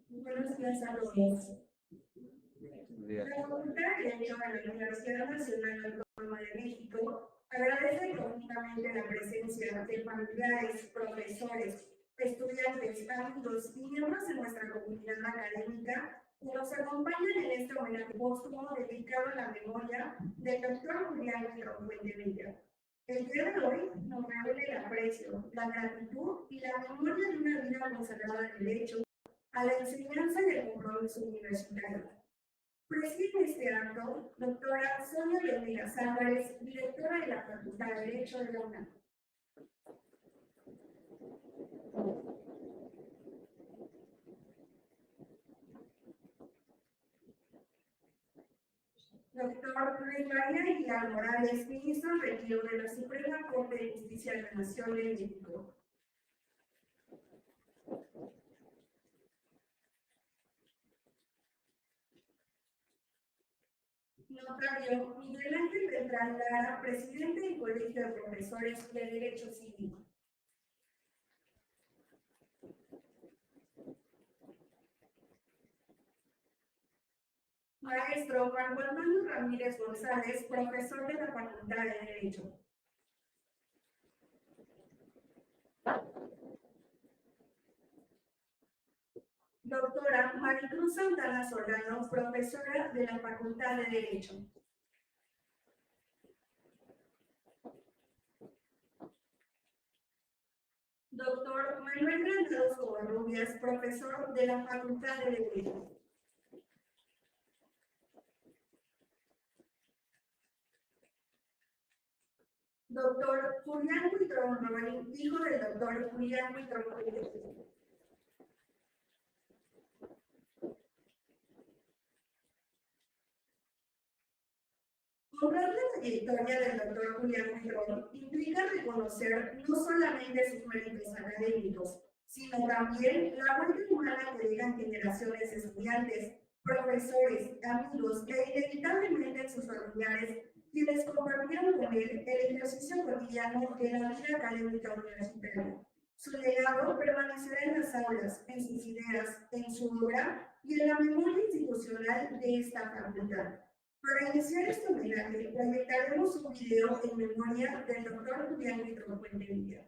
Buenos días a todos. La Facultad de Derecho de la Universidad Nacional Autónoma de México agradece profundamente la presencia de familiares, profesores, estudiantes, amigos y miembros de nuestra comunidad académica que nos acompañan en este homenaje póstumo dedicado a la memoria del doctor Julián Fuentevilla. El día de hoy nos reúne el aprecio, la gratitud y la memoria de una vida consagrada al derecho, a la enseñanza y el compromiso universitario. Preside este acto doctora Sonia Leonidas Álvarez, directora de la Facultad de Derecho de la UNAM. Doctor Luis María Aguilar Morales, ministro retiro de la Suprema Corte de Justicia de la Nación de México. Notario Miguel Ángel Beltrán Lara, presidente del Colegio de Profesores de Derecho Civil. Maestro Juan Armando Ramírez González, profesor de la Facultad de Derecho. Doctora Maricruz Santana Solano, profesora de la Facultad de Derecho. Doctor Manuel Granados Covarrubias, profesor de la Facultad de Derecho. Doctor Julián Huitrón Romarín, hijo del doctor Julián Huitrón Romarín. Honrar la trayectoria del doctor Julián Huitrón implica reconocer no solamente sus méritos académicos, sino también la huella humana que dejan generaciones de estudiantes, profesores, amigos e inevitablemente sus familiares, quienes compartieron con él el ejercicio cotidiano de la vida académica universitaria. Su legado permanecerá en las aulas, en sus ideas, en su obra y en la memoria institucional de esta facultad. Para iniciar este homenaje, proyectaremos un video en memoria del doctor Julián Huitrón Fuentevilla.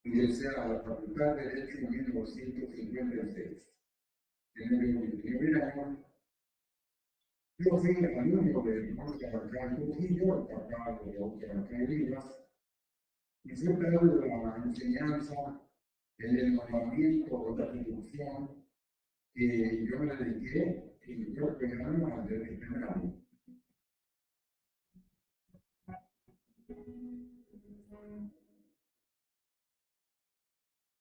Ingresé a la Facultad de Derecho en 1956. En el primer año, yo fui alumno de Oscar Arcán Trujillo, el papá de Oscar Arcán Rivas, y fue dado la enseñanza, el enamoramiento, la producción, que yo me dediqué y yo pegaba desde el primer año.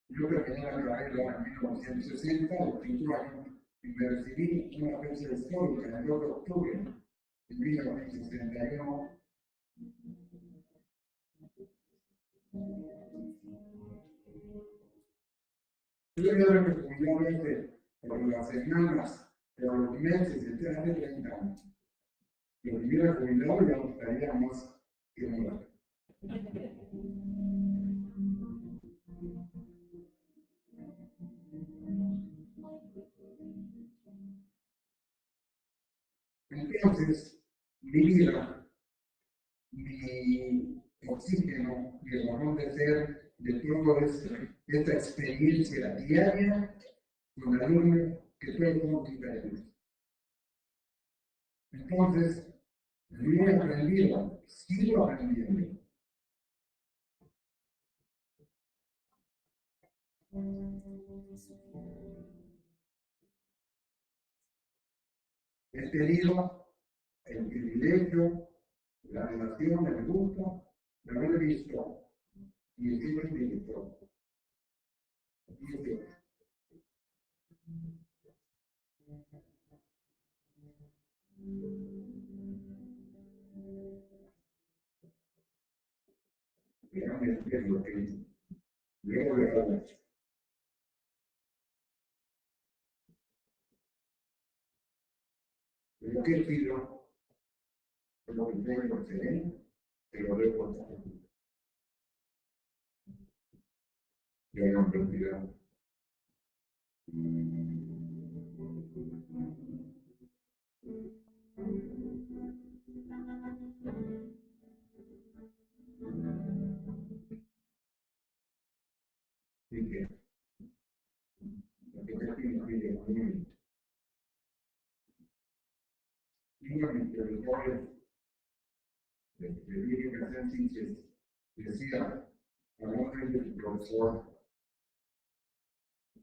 Yo terminé la carrera en 1960, el quinto año, y me recibí en una fecha histórica, el 2 de octubre de 1961. Yo creo que comunidad por las semanas, por los meses, desde hace 30 años. Si hubiera jubilado ya no estaría más que muerto. Entonces, mi vida, mi oxígeno, mi razón de ser, de toda esta experiencia diaria con alumnos que todos somos diferentes. Entonces, yo he aprendido, sigo aprendiendo. He tenido el privilegio, la relación, el gusto de haber visto y el jefe director. Dice, déjame decir lo que luego de hablar. Pero qué pido, lo que tengo que hacer, te lo debo contar. Yo no me olvido. Así que, lo que te pido es que uno de mis profesores de Educación Sánchez decía, hablando del profesor,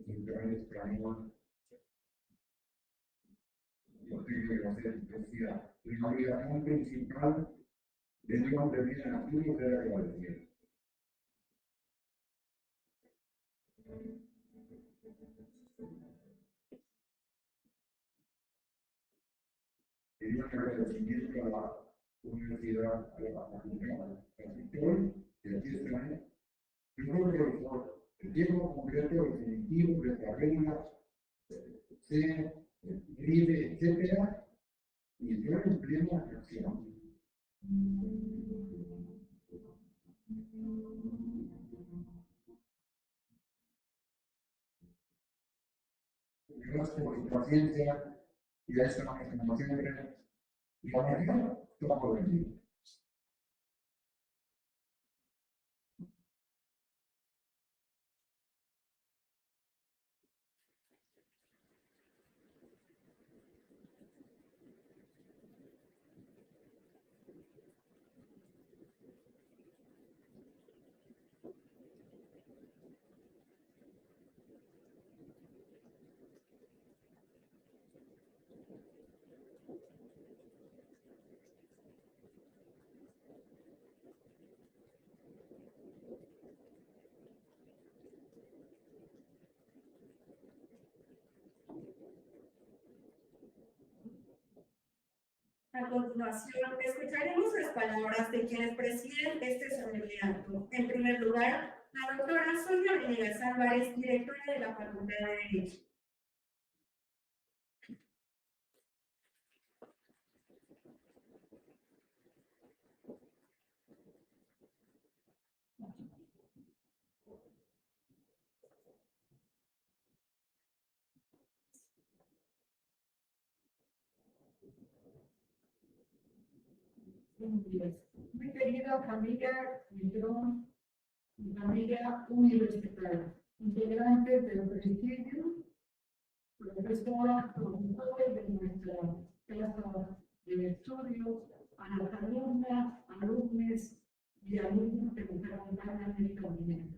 en gran español, yo tengo que hacer, decía, la obligación principal de un hombre bien nacido es ser agradecido. Y un agradecimiento a la universidad, a la facultad, al sector, y aquí está, primero profesor, el tiempo concreto, definitivo, de carrera, C, libre, etcétera, y yo en plena acción. Gracias por su paciencia y a esta como siempre, la mañana, todo el día. A continuación, escucharemos las palabras de quienes presiden este solemne acto. En primer lugar, la doctora Sonia Venegas Álvarez, directora de la Facultad de Derecho. Muy querida familia Midrón y familia universitaria, integrantes del presidio, profesoras, profesores de nuestra casa de estudios, a las alumnas, alumnos y alumnos que nos acompañan en el camino.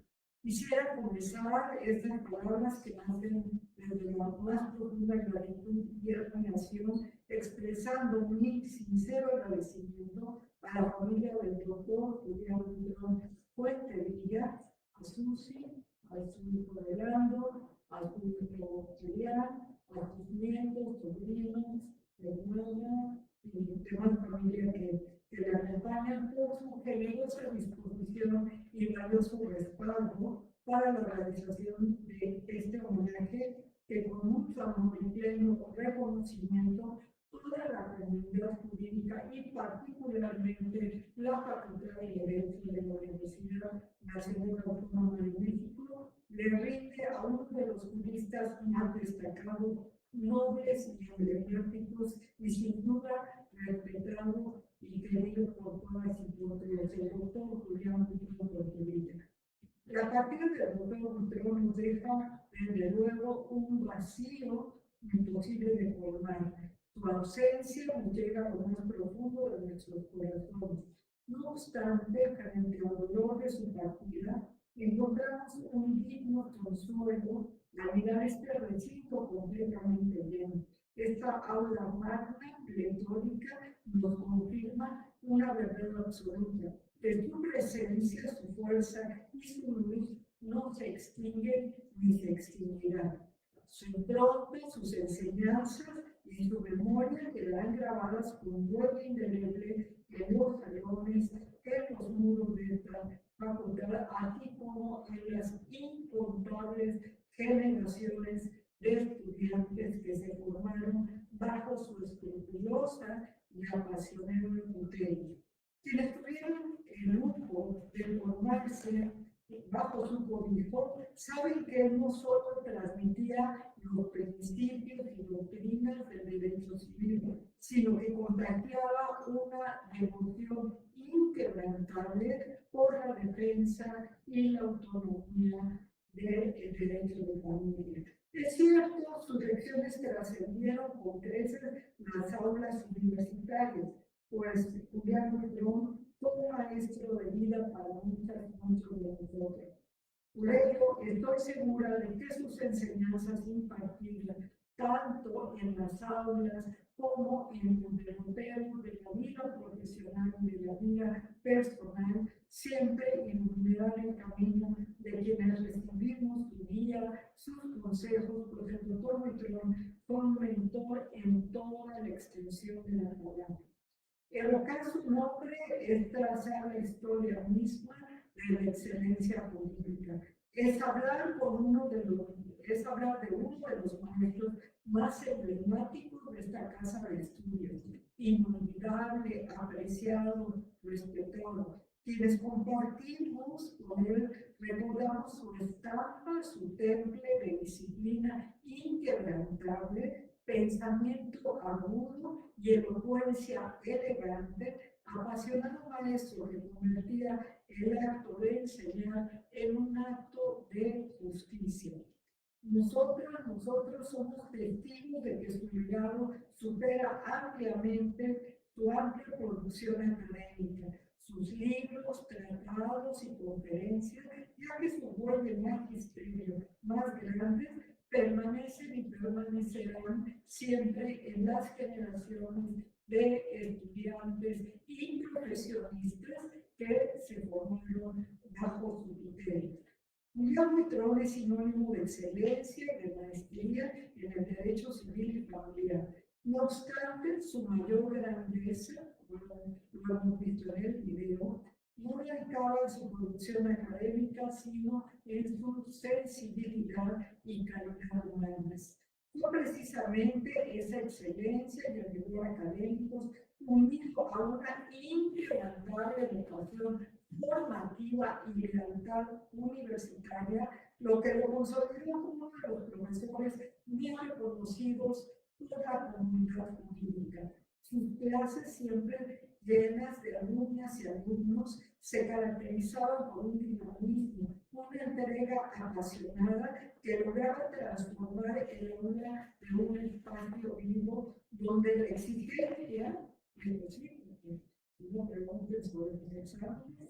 Quisiera comenzar estas palabras que nacen desde la más profunda gratitud y admiración, expresando mi sincero agradecimiento a la familia del doctor Julián Midrón Fuente Villa, a Susi, a su hijo Orlando, a su hijo Julián, a sus nietos, sobrinos, hermanas y demás familia que le acompañan por su generosa disposición y valioso respaldo para la realización de este homenaje que con mucho amor y pleno reconocimiento toda la comunidad jurídica y particularmente la Facultad de Derecho de la Universidad Nacional Autónoma de México le rinde a uno de los juristas más destacados, nobles y emblemáticos y sin duda respetado y querido por todas y por todos, el doctor Julián Midrón Fuente Villa. La partida del doctor Midrón nos deja, desde luego, un vacío imposible de colmar. Su ausencia nos llega a lo más profundo de nuestros corazones. No obstante, frente al dolor de su partida, encontramos un digno consuelo al mirar este recinto completamente lleno. Esta aula magna, pletórica, nos confirma una verdad absoluta. de su presencia, su fuerza y su luz no se extinguen ni se extinguirán. Su impronta, sus enseñanzas y su memoria quedarán grabadas con huella indeleble en los salones, en los muros de esta facultad, así como en las incontables generaciones de estudiantes que se formaron bajo su escrupulosa y apasionada tutela. Quienes tuvieron el lujo de formarse bajo su cobijo, saben que él no solo transmitía los principios y doctrinas del derecho civil, sino que contagiaba una devoción inquebrantable por la defensa y la autonomía del derecho de familia. Es cierto, sus lecciones trascendieron con creces las aulas universitarias, pues Julián Buitrón fue un maestro de vida para muchos de nosotros. Por ello, estoy segura de que sus enseñanzas impartidas, tanto en las aulas como en los derroteros de la vida profesional y de la vida personal, siempre iluminarán el camino de quienes recibimos su guía, sus consejos, pues el doctor Buitrón fue un mentor en toda la extensión de la palabra. Evocar su nombre es trazar la historia misma de la excelencia política. Es hablar de uno de los maestros más emblemáticos de esta casa de estudios, inolvidable, apreciado, respetado. Quienes compartimos con él, recordamos su estampa, su temple de disciplina inquebrantable, pensamiento agudo y elocuencia elegante, apasionado maestro que convertía el acto de enseñar en un acto de justicia. Nosotros somos testigos de que su legado supera ampliamente su amplia producción académica, sus libros, tratados y conferencias, ya que su voz de magisterio más grandes permanecen y permanecerán siempre en las generaciones de estudiantes y profesionistas que se formaron bajo su tutela. Julián Buitrón es sinónimo de excelencia y de maestría en el derecho civil y familiar. No obstante, su mayor grandeza, lo hemos visto en el video, no radicaba en su producción académica, sino en su sensibilidad y calidad humanas. Fue precisamente esa excelencia y el rigor académicos unido a una inquebrantable educación formativa y lealtad universitaria, lo que lo consolidó como uno de los profesores bien reconocidos por la comunidad jurídica. Sus clases, siempre llenas de alumnas y alumnos, se caracterizaban por un dinamismo, una entrega apasionada que lograba transformar el aula de un espacio vivo donde la exigencia, no pregunten sobre los exámenes,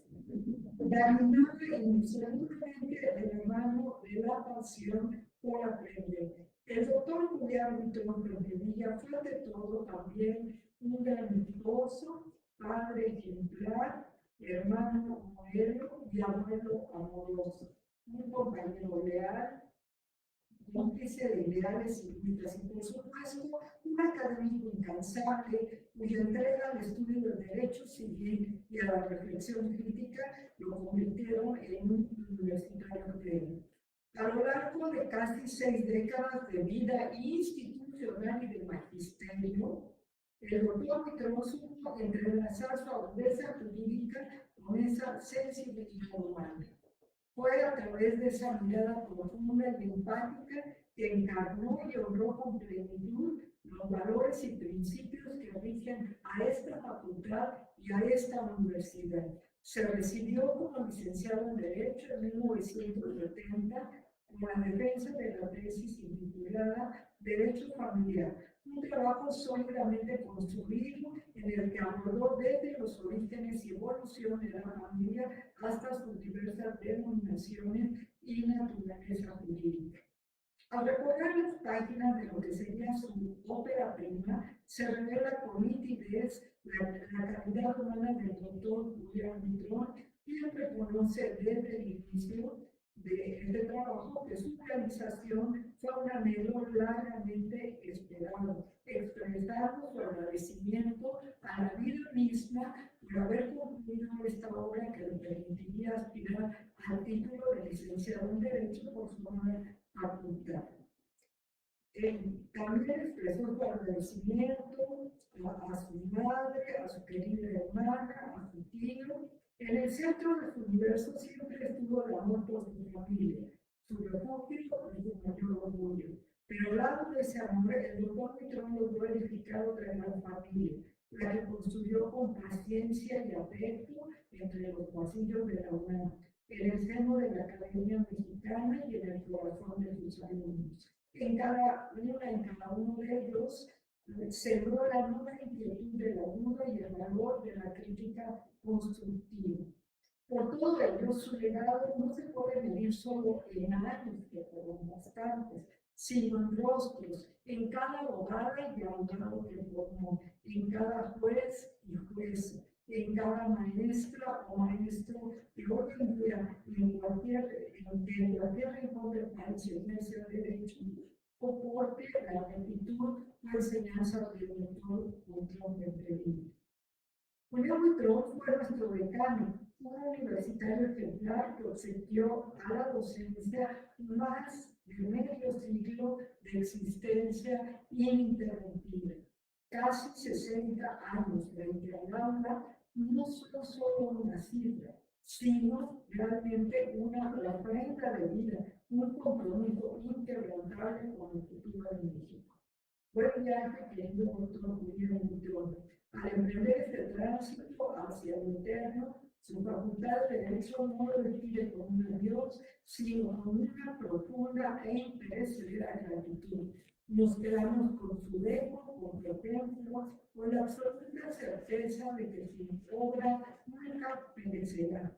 caminaba inicialmente de la mano de la pasión por aprender. El doctor Julián Buitrón Villa fue de todo también un gran esposo, padre ejemplar, hermano modelo y abuelo amoroso, un compañero leal, cómplice de ideales y luchas, y por supuesto, un académico incansable, cuya entrega al estudio del derecho civil y a la reflexión crítica lo convirtieron en un universitario pleno. A lo largo de casi 6 décadas de vida institucional y de magisterio, el doctor Buitrón supo entrelazar su agudeza jurídica con esa sensibilidad humana. Fue a través de esa mirada profunda y empática que encarnó y honró con plenitud los valores y principios que rigen a esta facultad y a esta universidad. Se recibió como licenciado en Derecho en 1970 con la defensa de la tesis intitulada Derecho Familiar, un trabajo sólidamente construido en el que abordó desde los orígenes y evolución de la familia hasta sus diversas denominaciones y naturaleza jurídica. Al recorrer las páginas de lo que sería su ópera prima, se revela con nitidez la calidad humana del doctor Julián Buitrón, quien reconoce desde el inicio de este trabajo que su realización fue un anhelo largamente esperado, expresando su agradecimiento a la vida misma por haber concluido esta obra que le permitiría aspirar al título de licenciado en Derecho por su facultad. También expresó su agradecimiento a su madre, a su querida hermana, a su tío. En el centro de su universo siempre estuvo el amor por su familia, su refugio y su mayor orgullo. Pero al lado de ese amor, el doctor Buitrón logró edificar otra gran familia, la que construyó con paciencia y afecto entre los pasillos de la UNAM, en el seno de la Academia Mexicana y en el corazón de sus alumnos. En cada uno de ellos sembró la nueva inquietud de la duda y el valor de la crítica constructiva. Por todo ello, su legado no se puede medir solo en años, que fueron bastantes, sino en rostros, en cada abogada y abogado que formó, en cada juez y jueza, en cada maestra o maestro que hoy en día en cualquier rincón del país ejerce el derecho, soporte la rectitud o enseñanza del doctor Buitrón de Entrevista. Julián Buitrón fue nuestro decano, un universitario ejemplar que obsequió a la docencia más de medio siglo de existencia ininterrumpida. Casi 60 años frente al aula no son solo una cifra, sino realmente una ofrenda de vida, un compromiso inquebrantable con el futuro de México. Buen viaje, querido doctor Julián Buitrón. Al emprender este tránsito hacia lo interno, su facultad de Derecho no lo despide con un adiós, sino con una profunda e imperecedera gratitud. Nos quedamos con su dejo, competencia, con la absoluta certeza de que su obra nunca perecerá.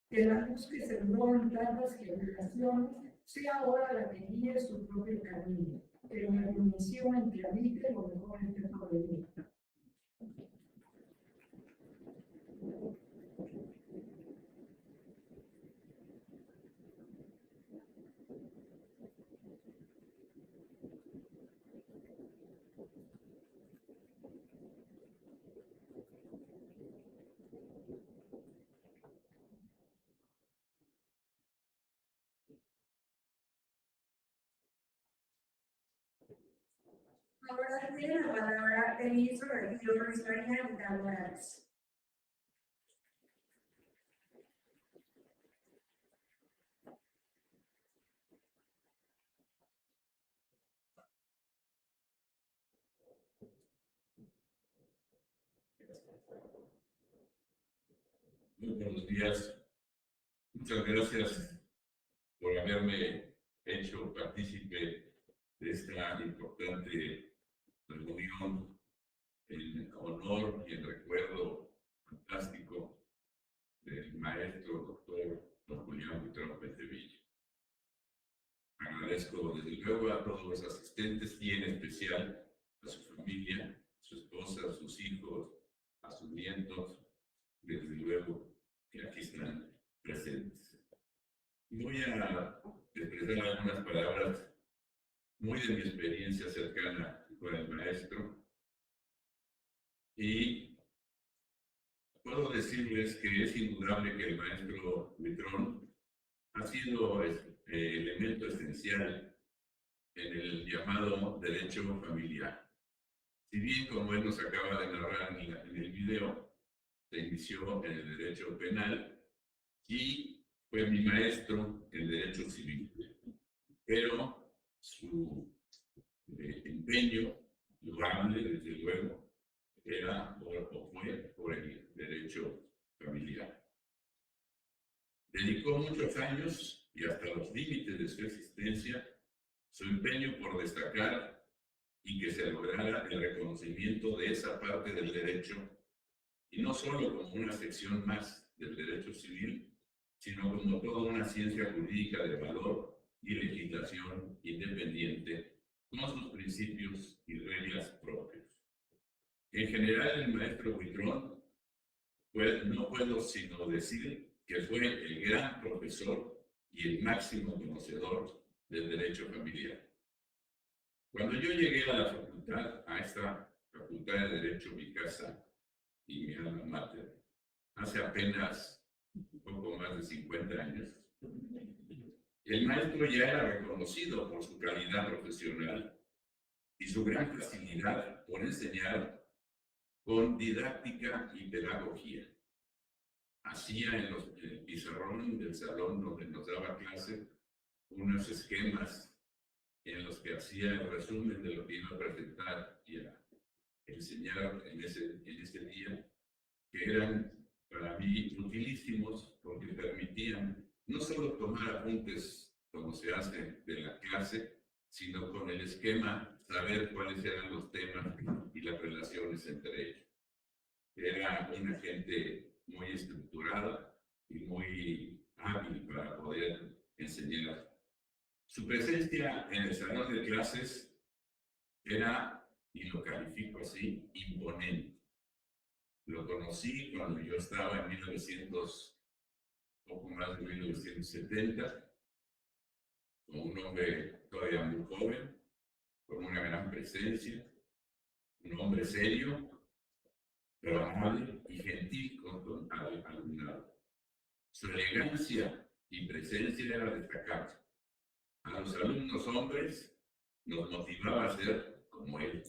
Que la luz que sembró en tantas generaciones sea ahora la que guíe su propio camino. Que la iluminación en que habite lo mejor en este porvenir. Ahora tiene la palabra el ministro de Retiro, Luis María Vidal Morales. Muy buenos días. Muchas gracias por haberme hecho partícipe de esta importante reunión en honor y en recuerdo fantástico del maestro doctor don Julián Buitrón Pentevilla. Agradezco desde luego a todos los asistentes y en especial a su familia, a su esposa, a sus hijos, a sus nietos, desde luego que aquí están presentes. Voy a expresar algunas palabras muy de mi experiencia cercana con el maestro y puedo decirles que es indudable que el maestro Buitrón ha sido elemento esencial en el llamado derecho familiar. Si bien, como él nos acaba de narrar en el video, se inició en el derecho penal y fue mi maestro en derecho civil. Pero su empeño, loable desde luego, era o fue por el derecho familiar. Dedicó muchos años y hasta los límites de su existencia su empeño por destacar y que se lograra el reconocimiento de esa parte del derecho, y no solo como una sección más del derecho civil, sino como toda una ciencia jurídica de valor y legislación independiente con sus principios y reglas propios. En general, el maestro Buitrón, pues, no puedo sino decir que fue el gran profesor y el máximo conocedor del derecho familiar. Cuando yo llegué a la facultad, a esta Facultad de Derecho, mi casa y mi alma mater, hace apenas un poco más de 50 años, el maestro ya era reconocido por su calidad profesional y su gran facilidad por enseñar con didáctica y pedagogía. Hacía en el pizarrón del salón donde nos daba clase unos esquemas en los que hacía el resumen de lo que iba a presentar y a enseñar en ese día, que eran para mí utilísimos porque permitían no solo tomar apuntes como se hace de la clase, sino con el esquema saber cuáles eran los temas y las relaciones entre ellos. Era una gente muy estructurada y muy hábil para poder enseñar. Su presencia en el salón de clases era, y lo califico así, imponente. Lo conocí cuando yo estaba en poco más de 1970, como un hombre todavía muy joven, con una gran presencia, un hombre serio, pero amable y gentil con alumnado. Su elegancia y presencia era destacable. A los alumnos hombres nos motivaba a ser como él.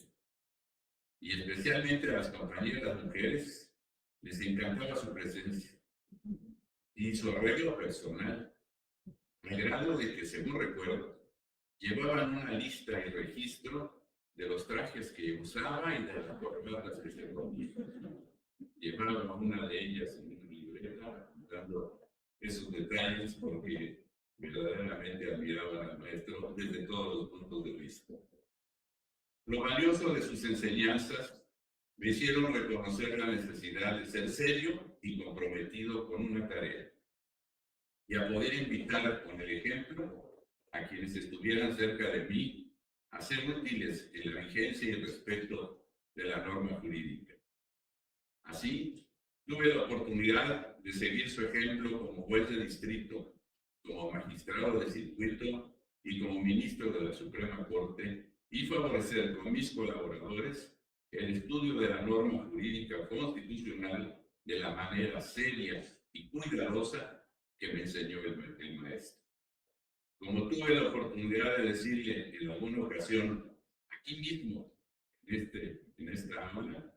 Y especialmente a las compañeras mujeres les encantaba su presencia y su arreglo personal, al grado de que, según recuerdo, llevaban una lista y registro de los trajes que usaba y de las corbatas que se ponía. Llevaba una de ellas en una libreta, dando esos detalles porque verdaderamente admiraban al maestro desde todos los puntos de vista. Lo valioso de sus enseñanzas me hicieron reconocer la necesidad de ser serio y comprometido con una tarea y a poder invitar con el ejemplo a quienes estuvieran cerca de mí a ser útiles en la vigencia y respeto de la norma jurídica. Así, tuve la oportunidad de seguir su ejemplo como juez de distrito, como magistrado de circuito y como ministro de la Suprema Corte, y favorecer con mis colaboradores el estudio de la norma jurídica constitucional de la manera seria y cuidadosa que me enseñó el maestro. Como tuve la oportunidad de decirle en alguna ocasión, aquí mismo, en esta aula,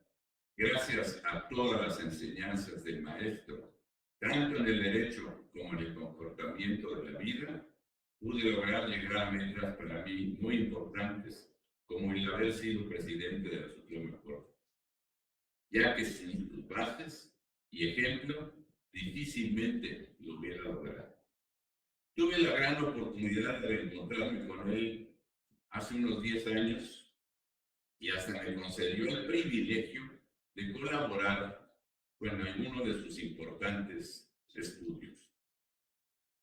gracias a todas las enseñanzas del maestro, tanto en el derecho como en el comportamiento de la vida, pude lograr llegar a metas para mí muy importantes, como el haber sido presidente de la Suprema Corte, ya que sin sus bases y ejemplo, difícilmente lo hubiera logrado. Tuve la gran oportunidad de reencontrarme con él hace unos 10 años y hasta me concedió el privilegio de colaborar con alguno de sus importantes estudios.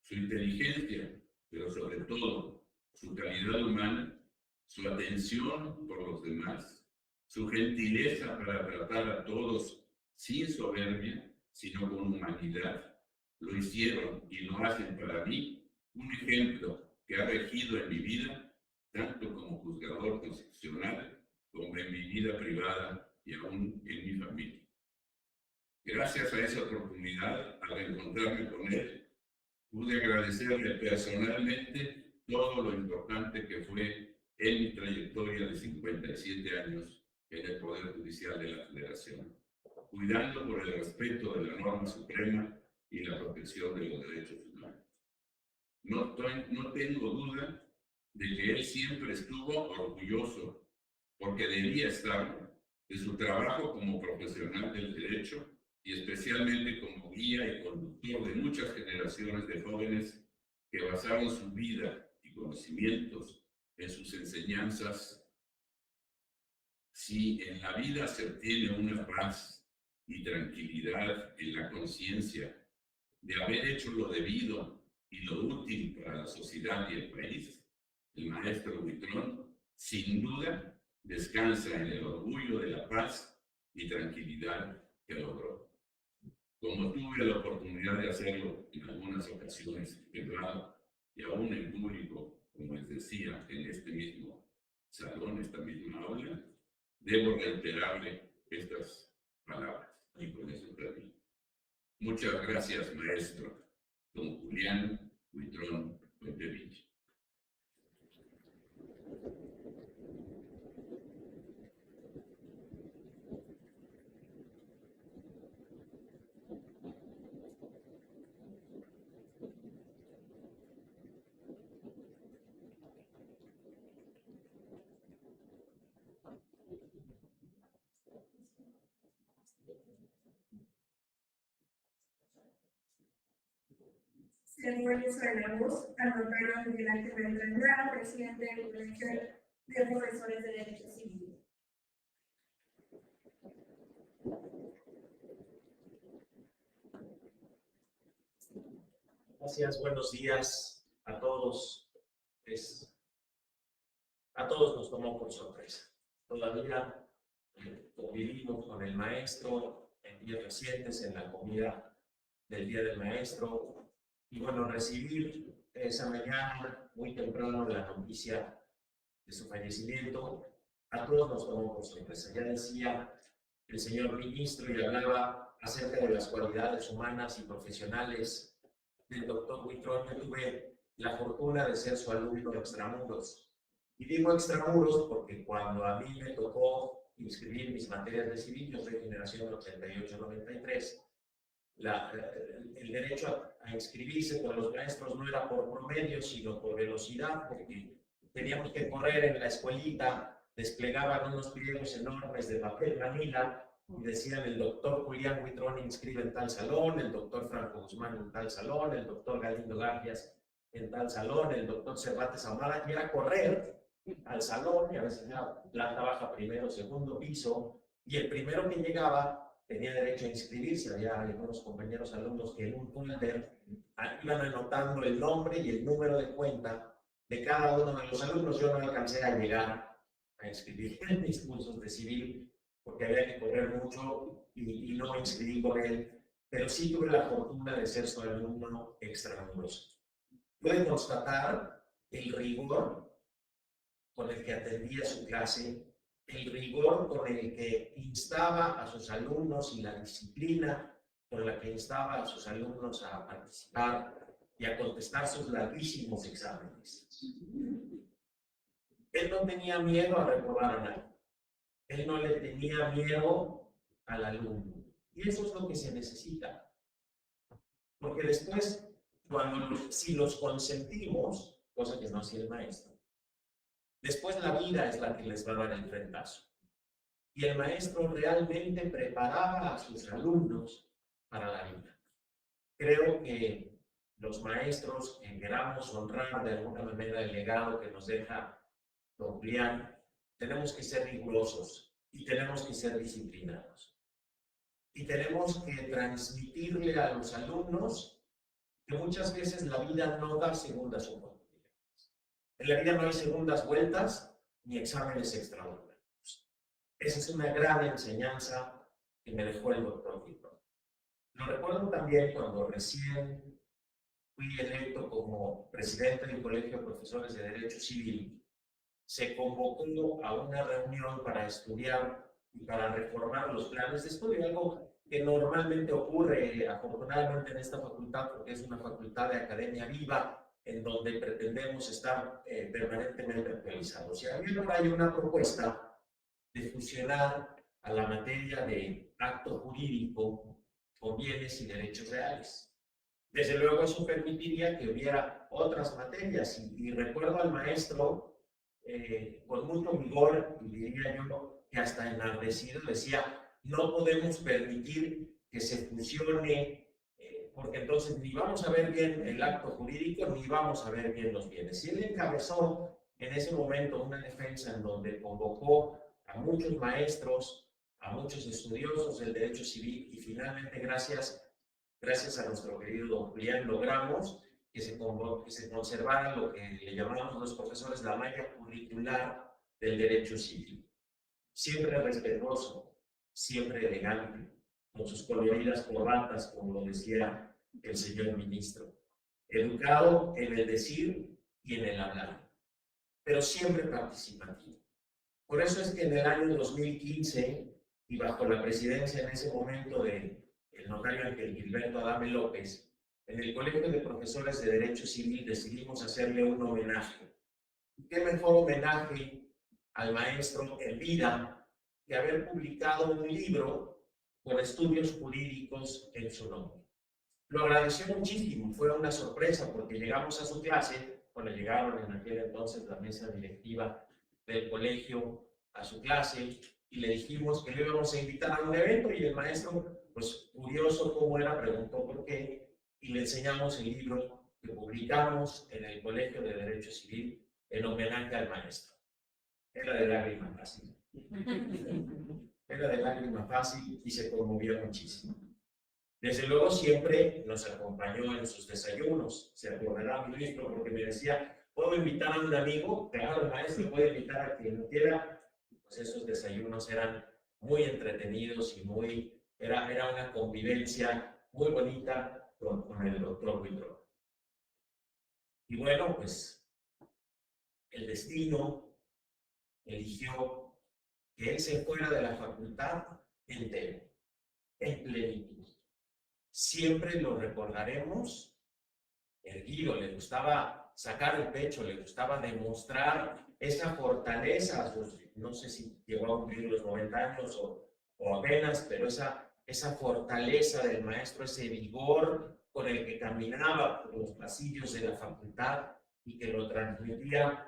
Su inteligencia, pero sobre todo su calidad humana, su atención por los demás, su gentileza para tratar a todos sin soberbia, sino con humanidad, lo hicieron y lo hacen para mí un ejemplo que ha regido en mi vida, tanto como juzgador constitucional, como en mi vida privada y aún en mi familia. Gracias a esa oportunidad, al encontrarme con él, pude agradecerle personalmente todo lo importante que fue en mi trayectoria de 57 años en el Poder Judicial de la Federación, cuidando por el respeto de la norma suprema y la protección de los derechos humanos. No tengo duda de que él siempre estuvo orgulloso, porque debía estar, de su trabajo como profesional del derecho y especialmente como guía y conductor de muchas generaciones de jóvenes que basaron su vida y conocimientos en sus enseñanzas. Si en la vida se obtiene una paz y tranquilidad en la conciencia de haber hecho lo debido y lo útil para la sociedad y el país, el maestro Buitrón, sin duda, descansa en el orgullo de la paz y tranquilidad que logró. Como tuve la oportunidad de hacerlo en algunas ocasiones privado y aún en público, como les decía, en este mismo salón, esta misma aula, debo reiterarle estas palabras y con eso termino. Muchas gracias, maestro don Julián Huitrón Puentevich. Según uso de la voz, anotaron Miguel Ángel Beltrán Lara, presidente del Colegio de Profesores de Derecho Civil. Gracias, buenos días a todos. A todos nos tomó por sorpresa. Todavía convivimos con el maestro en días recientes en la comida del Día del Maestro. Y bueno, recibir esa mañana muy temprano la noticia de su fallecimiento, a todos nos tomó por sorpresa. Ya decía el señor ministro y hablaba acerca de las cualidades humanas y profesionales del doctor Huitrón. Yo tuve la fortuna de ser su alumno extramuros. Y digo extramuros porque cuando a mí me tocó inscribir mis materias de civil, yo soy generación 88-93, el derecho a inscribirse con los maestros no era por promedio, sino por velocidad, porque teníamos que correr en la escuelita, desplegaban unos pliegos enormes de papel manila y decían el doctor Julián Huitrón inscribe en tal salón, el doctor Franco Guzmán en tal salón, el doctor Galindo Garfias en tal salón, el doctor Cervantes Ahumada, y era correr al salón, y a veces era planta baja, primero, segundo piso, y el primero que llegaba tenía derecho a inscribirse. Había algunos compañeros alumnos que en un folder iban anotando el nombre y el número de cuenta de cada uno de los alumnos. Yo no alcancé a llegar a inscribir en mis cursos de civil porque había que correr mucho y no me inscribí con él, pero sí tuve la fortuna de ser su alumno extramuros. Pueden constatar el rigor con el que atendía su clase, el rigor con el que instaba a sus alumnos y la disciplina con la que instaba a sus alumnos a participar y a contestar sus larguísimos exámenes. Él no tenía miedo a reprobar a nadie. Él no le tenía miedo al alumno. Y eso es lo que se necesita. Porque después, si los consentimos, cosa que no hacía el maestro, después la vida es la que les va a dar el frentazo. Y el maestro realmente preparaba a sus alumnos para la vida. Creo que los maestros que queramos honrar de alguna manera el legado que nos deja don Julián, tenemos que ser rigurosos y tenemos que ser disciplinados. Y tenemos que transmitirle a los alumnos que muchas veces la vida no da segundas oportunidades. En la vida no hay segundas vueltas ni exámenes extraordinarios. Esa es una gran enseñanza que me dejó el doctor Huitrón. Lo recuerdo también cuando recién fui electo como presidente del Colegio de Profesores de Derecho Civil. Se convocó a una reunión para estudiar y para reformar los planes después de algo que normalmente ocurre, afortunadamente, en esta facultad, porque es una facultad de academia viva, en donde pretendemos estar permanentemente actualizados. Y había por ahí una propuesta de fusionar a la materia de acto jurídico con bienes y derechos reales. Desde luego eso permitiría que hubiera otras materias, y recuerdo al maestro con mucho vigor, y diría yo que hasta enardecido, decía: no podemos permitir que se fusione, porque entonces ni vamos a ver bien el acto jurídico, ni vamos a ver bien los bienes. Y él encabezó en ese momento una defensa en donde convocó a muchos maestros, a muchos estudiosos del derecho civil, y finalmente, gracias a nuestro querido don Julián, logramos que se conservara lo que le llamamos los profesores la malla curricular del derecho civil. Siempre respetuoso siempre elegante, con sus coloridas corbatas, como lo decía el señor ministro. Educado en el decir y en el hablar, pero siempre participativo. Por eso es que en el año 2015, y bajo la presidencia en ese momento del notario Ángel Gilberto Adame López, en el Colegio de Profesores de Derecho Civil decidimos hacerle un homenaje. ¿Qué mejor homenaje al maestro en vida que haber publicado un libro con estudios jurídicos en su nombre? Lo agradeció muchísimo, fue una sorpresa porque llegamos a su clase, cuando llegaron en aquel entonces la mesa directiva del colegio a su clase, y le dijimos que le íbamos a invitar a un evento, y el maestro, pues curioso como era, preguntó por qué, y le enseñamos el libro que publicamos en el Colegio de Derecho Civil en homenaje al maestro. Era de lágrima fácil. Era de lágrima fácil y se conmovió muchísimo. Desde luego siempre nos acompañó en sus desayunos. Se acordará, ministro, porque me decía, ¿puedo invitar a un amigo? Claro, el maestro puede invitar a quien quiera. Pues esos desayunos eran muy entretenidos y era una convivencia muy bonita con el doctor Huitrón. Y bueno, pues el destino eligió que él se fuera de la facultad entero, en plenitud. Siempre lo recordaremos erguido, le gustaba sacar el pecho, le gustaba demostrar esa fortaleza, no sé si llegó a cumplir los 90 años o apenas, pero esa fortaleza del maestro, ese vigor con el que caminaba por los pasillos de la facultad y que lo transmitía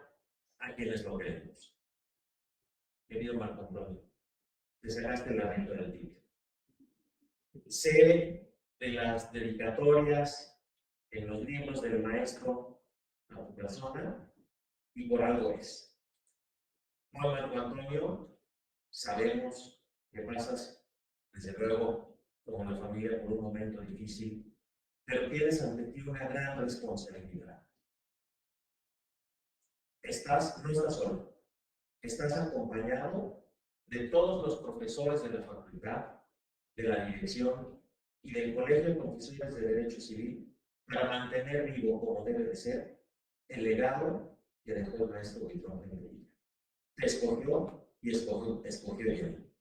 a quienes lo queremos. Querido Marco Antonio, te sacaste la renta del título. Sé de las dedicatorias en los libros del maestro a tu persona, y por algo es. No, Marco Antonio, sabemos que pasas, desde luego, como la familia, por un momento difícil, pero tienes ante ti una gran responsabilidad. No estás solo, estás acompañado de todos los profesores de la facultad, de la dirección y del Colegio de Profesores de Derecho Civil para mantener vivo, como debe de ser, el legado que dejó el maestro Huitrón en vida. Te escogió y escogió bien.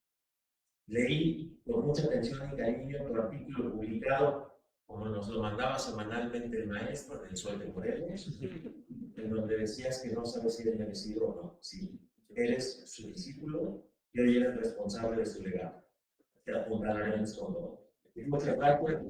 Leí con mucha atención y cariño tu artículo publicado, como nos lo mandaba semanalmente el maestro, en el Sol de Morelos, en donde decías que no sabes si eres merecido o no. Sí, eres su discípulo y hoy eres responsable de su legado. Te apuntaremos con todo. Muchas gracias.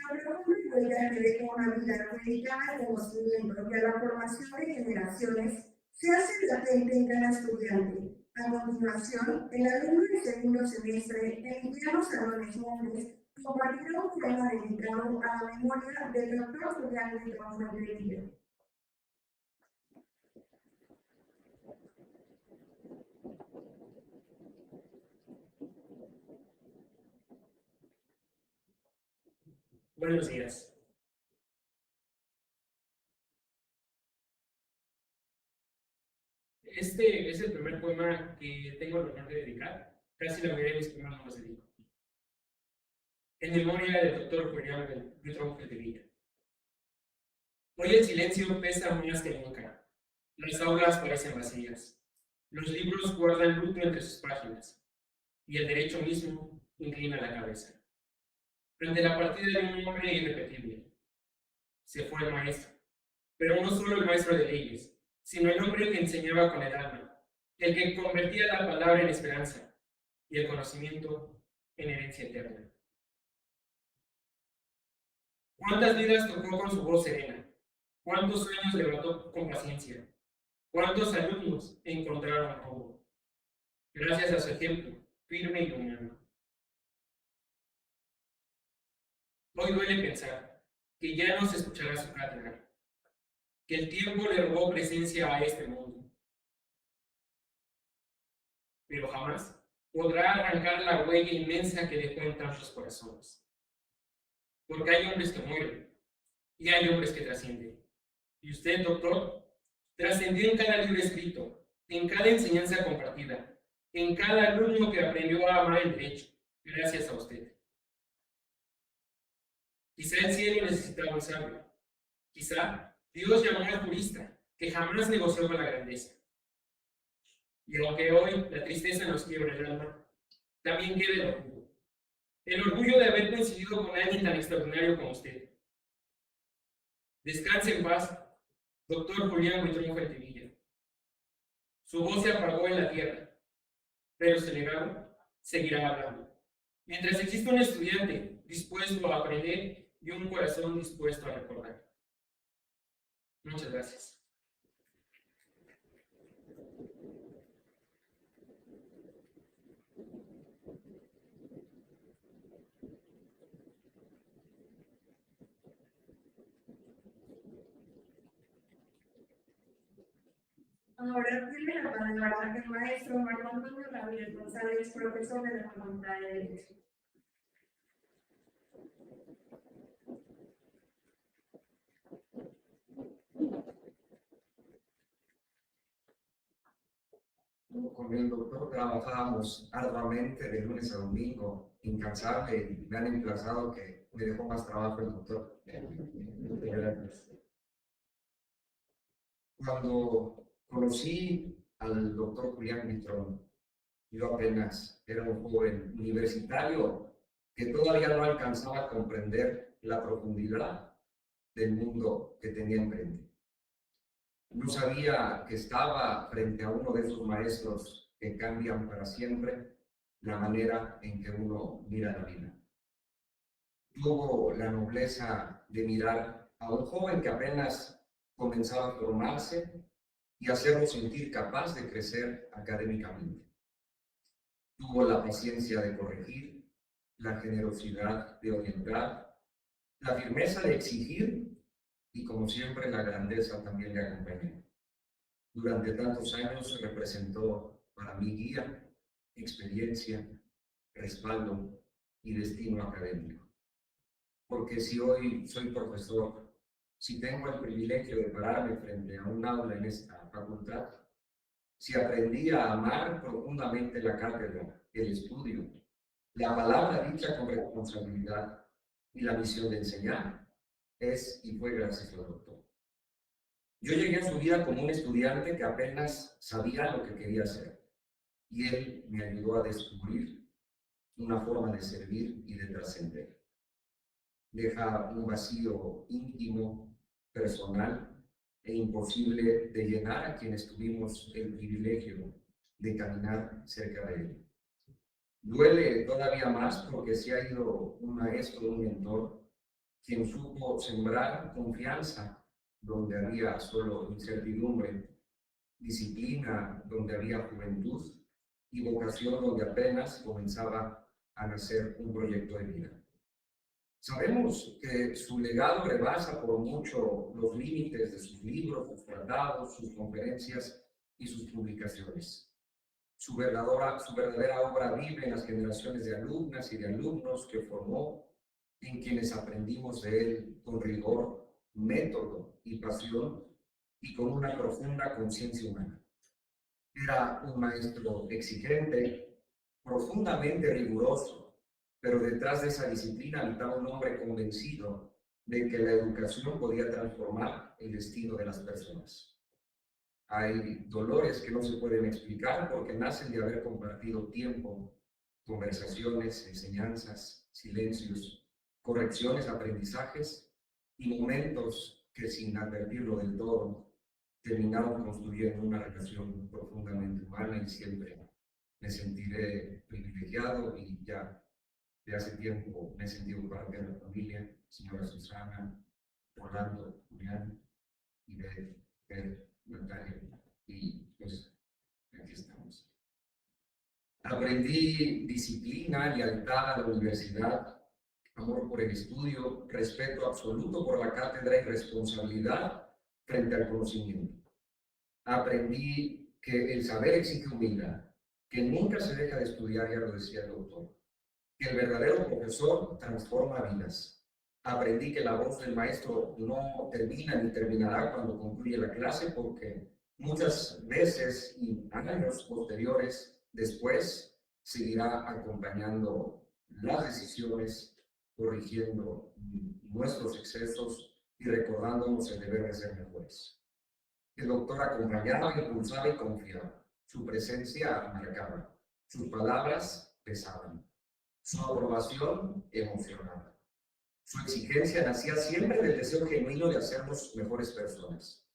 La pregunta que ve con una vida dedicada al conocimiento y a la formación de generaciones se hace latente en cada estudiante. A continuación, el alumno del segundo semestre, Emiliano Salones Montes, compartirá un poema dedicado a la memoria del doctor Julián Huitrón Fuentevillas. Buenos días. Este es el primer poema que tengo el honor de dedicar. Casi la mayoría de mis poemas no los dedico. En memoria del doctor Julián Huitrón Fuentevillas. Hoy el silencio pesa más que nunca. Las aulas parecen vacías. Los libros guardan luto entre sus páginas. Y el derecho mismo inclina la cabeza frente a la partida de un hombre irrepetible. Se fue el maestro, pero no solo el maestro de leyes, sino el hombre que enseñaba con el alma, el que convertía la palabra en esperanza y el conocimiento en herencia eterna. ¿Cuántas vidas tocó con su voz serena? ¿Cuántos sueños levantó con paciencia? ¿Cuántos alumnos encontraron rumbo? Gracias a su ejemplo, firme y humano. Hoy duele pensar que ya no se escuchará su cátedra, que el tiempo le robó presencia a este mundo. Pero jamás podrá arrancar la huella inmensa que dejó en tantos corazones. Porque hay hombres que mueren y hay hombres que trascienden. Y usted, doctor, trascendió en cada libro escrito, en cada enseñanza compartida, en cada alumno que aprendió a amar el derecho, gracias a usted. Quizá el cielo necesitaba un sabio. Quizá Dios llamó al jurista, que jamás negoció con la grandeza. Y aunque hoy la tristeza nos quiebra el alma, también queda el orgullo. El orgullo de haber coincidido con alguien tan extraordinario como usted. Descanse en paz, doctor Julián Buitrón Fuentevilla. Su voz se apagó en la tierra, pero su legado seguirá hablando. Mientras exista un estudiante dispuesto a aprender y un corazón dispuesto a recordar. Muchas gracias. Ahora tiene la palabra el maestro Marco Antonio Ramírez González, profesor de la Facultad de Derecho. Con el doctor trabajábamos arduamente de lunes a domingo, incansable, y me han emplazado que me dejó más trabajo el doctor. Gracias. Cuando conocí al doctor Julián Buitrón, yo apenas era un joven universitario que todavía no alcanzaba a comprender la profundidad del mundo que tenía enfrente. No sabía que estaba frente a uno de esos maestros que cambian para siempre la manera en que uno mira la vida. Tuvo la nobleza de mirar a un joven que apenas comenzaba a formarse y hacerlo sentir capaz de crecer académicamente. Tuvo la paciencia de corregir, la generosidad de orientar, la firmeza de exigir y, como siempre, la grandeza también le acompañó. Durante tantos años representó para mí guía, experiencia, respaldo y destino académico. Porque si hoy soy profesor, si tengo el privilegio de pararme frente a un aula en esta facultad, si aprendí a amar profundamente la cátedra, el estudio, la palabra dicha con responsabilidad y la misión de enseñar, es y fue gracias al doctor. Yo llegué a su vida como un estudiante que apenas sabía lo que quería hacer, y él me ayudó a descubrir una forma de servir y de trascender. Deja un vacío íntimo, personal e imposible de llenar a quienes tuvimos el privilegio de caminar cerca de él. Duele todavía más porque se ha ido un maestro, un mentor, quien supo sembrar confianza donde había solo incertidumbre, disciplina donde había juventud y vocación donde apenas comenzaba a nacer un proyecto de vida. Sabemos que su legado rebasa por mucho los límites de sus libros, sus tratados, sus conferencias y sus publicaciones. Su verdadera obra vive en las generaciones de alumnas y de alumnos que formó, en quienes aprendimos de él con rigor, método y pasión, y con una profunda conciencia humana. Era un maestro exigente, profundamente riguroso, pero detrás de esa disciplina habitaba un hombre convencido de que la educación podía transformar el destino de las personas. Hay dolores que no se pueden explicar porque nacen de haber compartido tiempo, conversaciones, enseñanzas, silencios, correcciones, aprendizajes y momentos que, sin advertirlo del todo, terminaron construyendo una relación profundamente humana, y siempre me sentiré privilegiado, y ya de hace tiempo me he sentido parte de la familia, señora Susana, Orlando, Julián, Ibel, Natalia, y pues aquí estamos. Aprendí disciplina, lealtad a la universidad, amor por el estudio, respeto absoluto por la cátedra y responsabilidad frente al conocimiento. Aprendí que el saber exige humildad, que nunca se deja de estudiar, ya lo decía el doctor, que el verdadero profesor transforma vidas. Aprendí que la voz del maestro no termina ni terminará cuando concluye la clase, porque muchas veces y años posteriores después seguirá acompañando las decisiones, corrigiendo nuestros excesos y recordándonos el deber de ser mejores. El doctor acompañaba, impulsaba y confiaba. Su presencia marcaba. Sus palabras pesaban. Su aprobación emocionaba. Su exigencia nacía siempre del deseo genuino de hacernos mejores personas.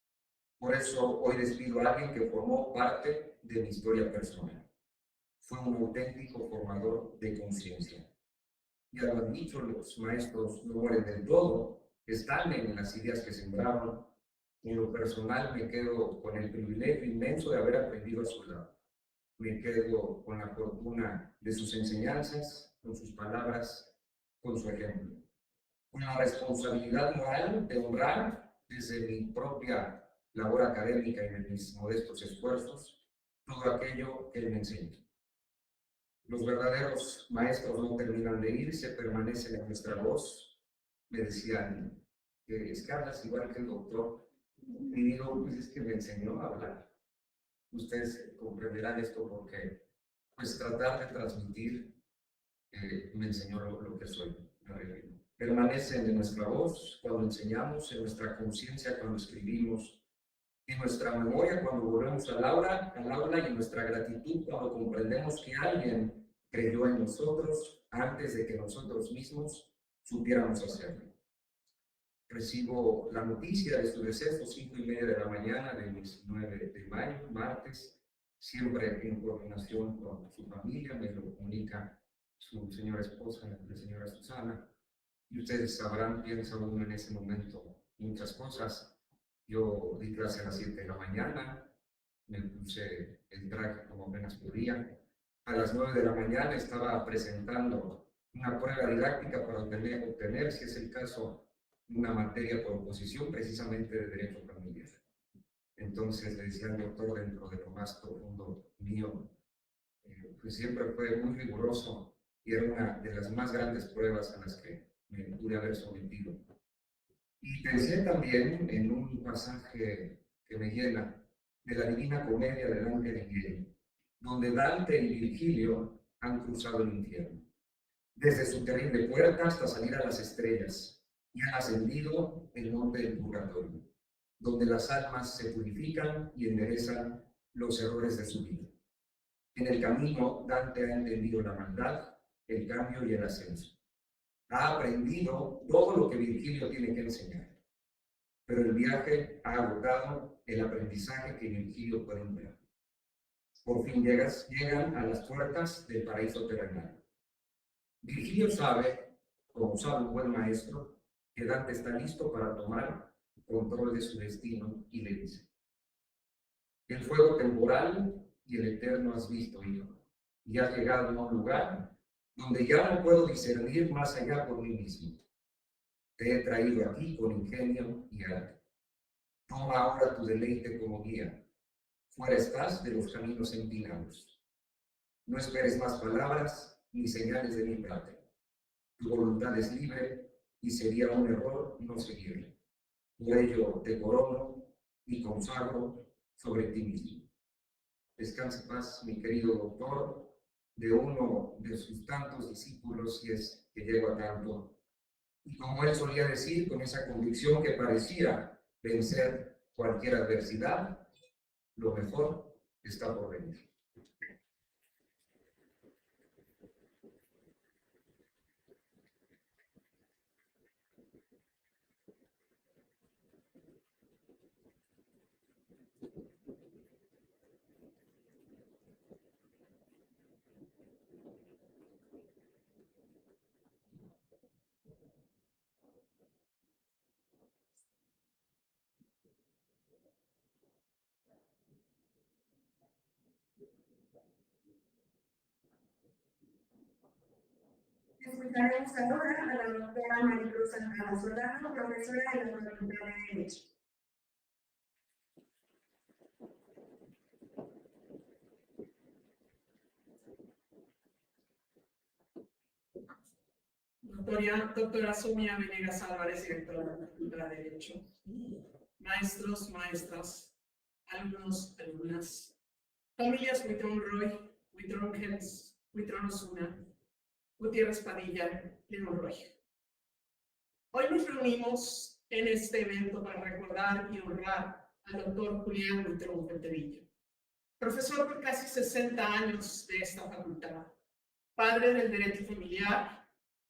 Por eso hoy despido a alguien que formó parte de mi historia personal. Fue un auténtico formador de conciencia. Ya lo han dicho, los maestros no mueren del todo, están en las ideas que sembraron. En lo personal me quedo con el privilegio inmenso de haber aprendido a su lado. Me quedo con la fortuna de sus enseñanzas, con sus palabras, con su ejemplo. Con la responsabilidad moral de honrar desde mi propia labor académica y de mis modestos esfuerzos todo aquello que él me enseñó. Los verdaderos maestros no terminan de irse, permanecen en nuestra voz. Me decían que es que hablas igual que el doctor. Y digo, pues es que me enseñó a hablar. Ustedes comprenderán esto porque, pues, tratar de transmitir me enseñó lo que soy. Permanecen en nuestra voz cuando enseñamos, en nuestra conciencia cuando escribimos, en nuestra memoria cuando volvemos al aula y en nuestra gratitud cuando comprendemos que alguien creyó en nosotros antes de que nosotros mismos supiéramos hacerlo. Recibo la noticia de su deceso 5:30 de la mañana del 19 de mayo, martes, siempre en coordinación con su familia, me lo comunica su señora esposa, la señora Susana, y ustedes sabrán, piensa uno en ese momento muchas cosas. Yo di clase a las 7 de la mañana, me puse el traje como apenas podía. A las 9 de la mañana estaba presentando una prueba didáctica para obtener, si es el caso, una materia por oposición, precisamente de Derecho Familiar. Entonces le decía al doctor, dentro de lo más profundo mío, pues siempre fue muy riguroso y era una de las más grandes pruebas a las que me pude haber sometido. Y pensé también en un pasaje que me llena, de la Divina Comedia de Dante Alighieri, donde Dante y Virgilio han cruzado el infierno, desde su terrible puerta hasta salir a las estrellas, y han ascendido el monte del purgatorio, donde las almas se purifican y enderezan los errores de su vida. En el camino, Dante ha entendido la maldad, el cambio y el ascenso. Ha aprendido todo lo que Virgilio tiene que enseñar, pero el viaje ha agotado el aprendizaje que Virgilio puede enviar. Por fin llegan a las puertas del paraíso terrenal. Virgilio sabe, como sabe un buen maestro, que Dante está listo para tomar control de su destino y le dice: el fuego temporal y el eterno has visto, hijo, y has llegado a un lugar donde ya no puedo discernir más allá por mí mismo. Te he traído aquí con ingenio y arte. Toma ahora tu deleite como guía. Fuera estás de los caminos empinados. No esperes más palabras ni señales de mi parte. Tu voluntad es libre y sería un error no seguirla. Por ello te corono y consagro sobre ti mismo. Descanse en paz, mi querido doctor, de uno de sus tantos discípulos, si es que llego a tanto. Y como él solía decir, con esa convicción que parecía vencer cualquier adversidad, lo mejor está por venir. Escucharemos ahora a la doctora Maricruz Santana Solano, profesora de la Facultad de Derecho. Doctora Sonia Venegas Álvarez, directora de la Facultad de Derecho. Maestros, maestras, alumnos, alumnas, familias Huitrón Roy, Huitrón Gens, Huitrón Osuna, Gutiérrez Padilla, León Roy. Hoy nos reunimos en este evento para recordar y honrar al doctor Julián Huitrón Fuentevilla, profesor por casi 60 años de esta facultad, padre del derecho familiar,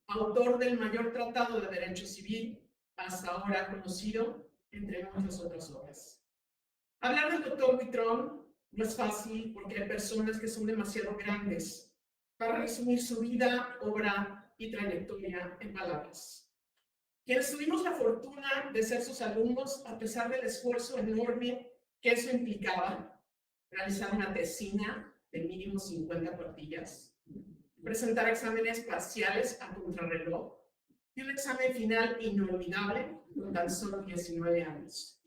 autor del mayor tratado de derecho civil hasta ahora conocido, entre muchas otras obras. Hablar del doctor Huitrón no es fácil porque hay personas que son demasiado grandes para resumir su vida, obra y trayectoria en palabras. Quienes tuvimos la fortuna de ser sus alumnos, a pesar del esfuerzo enorme que eso implicaba, realizar una tesina de mínimo 50 cuartillas, presentar exámenes parciales a contrarreloj y un examen final inolvidable con tan solo 19 años.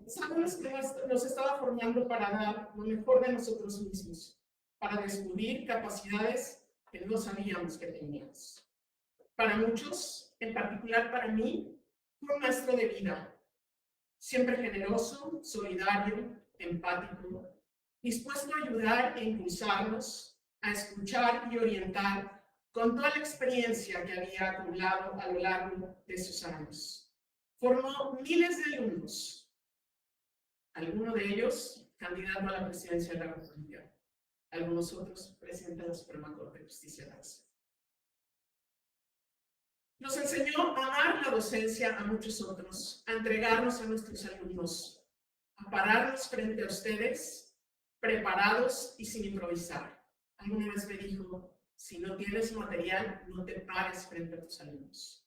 Sabemos que nos estaba formando para dar lo mejor de nosotros mismos, para descubrir capacidades que no sabíamos que teníamos. Para muchos, en particular para mí, fue un maestro de vida, siempre generoso, solidario, empático, dispuesto a ayudar e impulsarnos, a escuchar y orientar con toda la experiencia que había acumulado a lo largo de sus años. Formó miles de alumnos, algunos de ellos candidatos a la presidencia de la República, algunos otros presidente de la Suprema Corte de Justicia de la Nación. Nos enseñó a amar la docencia a muchos otros, a entregarnos a nuestros alumnos, a pararnos frente a ustedes, preparados y sin improvisar. Alguna vez me dijo, si no tienes material, no te pares frente a tus alumnos.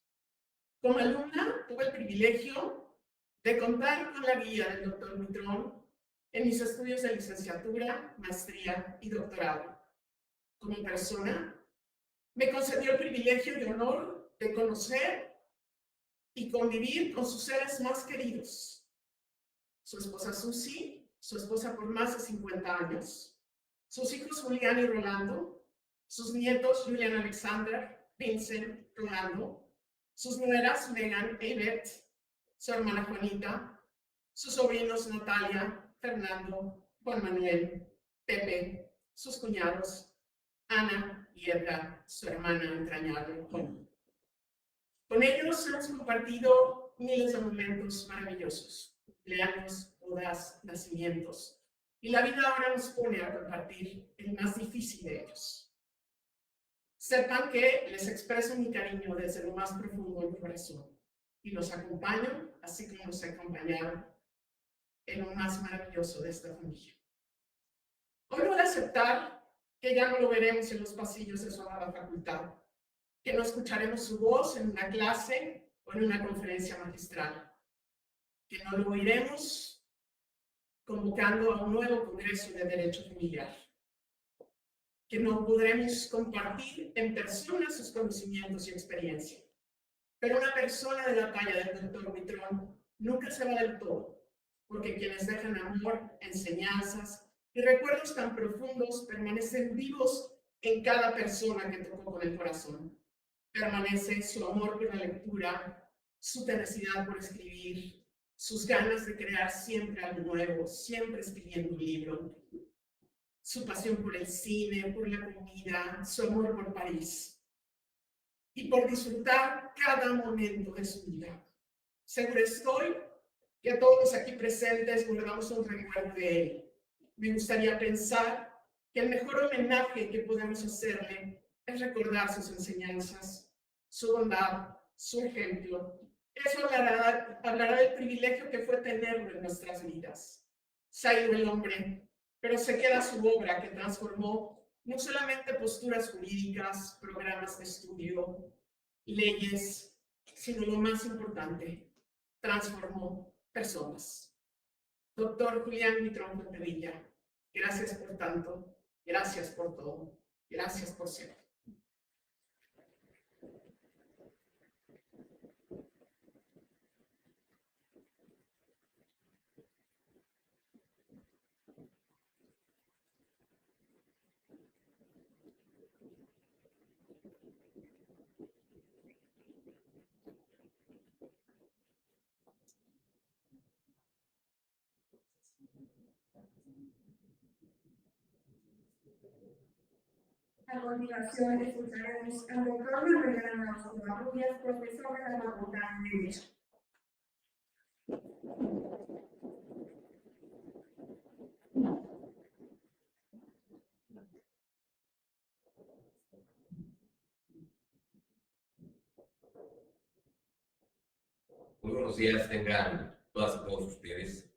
Como alumna, tuve el privilegio de contar con la guía del doctor Huitrón en mis estudios de licenciatura, maestría y doctorado. Como persona, me concedió el privilegio y honor de conocer y convivir con sus seres más queridos. Su esposa Susi, su esposa por más de 50 años, sus hijos Julián y Rolando, sus nietos Julian Alexander, Vincent, Rolando, sus nueras Megan e Ivette, su hermana Juanita, sus sobrinos Natalia, Fernando, Juan Manuel, Pepe, sus cuñados, Ana y Edgar, su hermana entrañable, Juan. Con ellos hemos compartido miles de momentos maravillosos, cumpleaños, bodas, nacimientos, y la vida ahora nos pone a compartir el más difícil de ellos. Sepan que les expreso mi cariño desde lo más profundo de mi corazón y los acompaño, así como nos acompañaron en lo más maravilloso de esta familia. Hoy voy a aceptar que ya no lo veremos en los pasillos de su amada facultad, que no escucharemos su voz en una clase o en una conferencia magistral, que no lo oiremos convocando a un nuevo Congreso de Derecho Familiar, que no podremos compartir en persona sus conocimientos y experiencia. Pero una persona de la talla del doctor Huitrón nunca se va del todo, porque quienes dejan amor, enseñanzas y recuerdos tan profundos permanecen vivos en cada persona que tocó con el corazón. Permanece su amor por la lectura, su tenacidad por escribir, sus ganas de crear siempre algo nuevo, siempre escribiendo un libro, su pasión por el cine, por la comida, su amor por París y por disfrutar cada momento de su vida. Seguro estoy que a todos aquí presentes guardamos un recuerdo de él. Me gustaría pensar que el mejor homenaje que podemos hacerle es recordar sus enseñanzas, su bondad, su ejemplo. Eso hablará del privilegio que fue tenerlo en nuestras vidas. Se ha ido el hombre, pero se queda su obra que transformó no solamente posturas jurídicas, programas de estudio, leyes, sino lo más importante, transformó personas. Doctor Julián Huitrón Fuentevilla, gracias por tanto, gracias por todo, gracias por ser. A continuación, escucharemos al doctor Manuel Granados Covarrubias, profesor de la Facultad de Derecho. Muy buenos días, tengan todas y todos ustedes.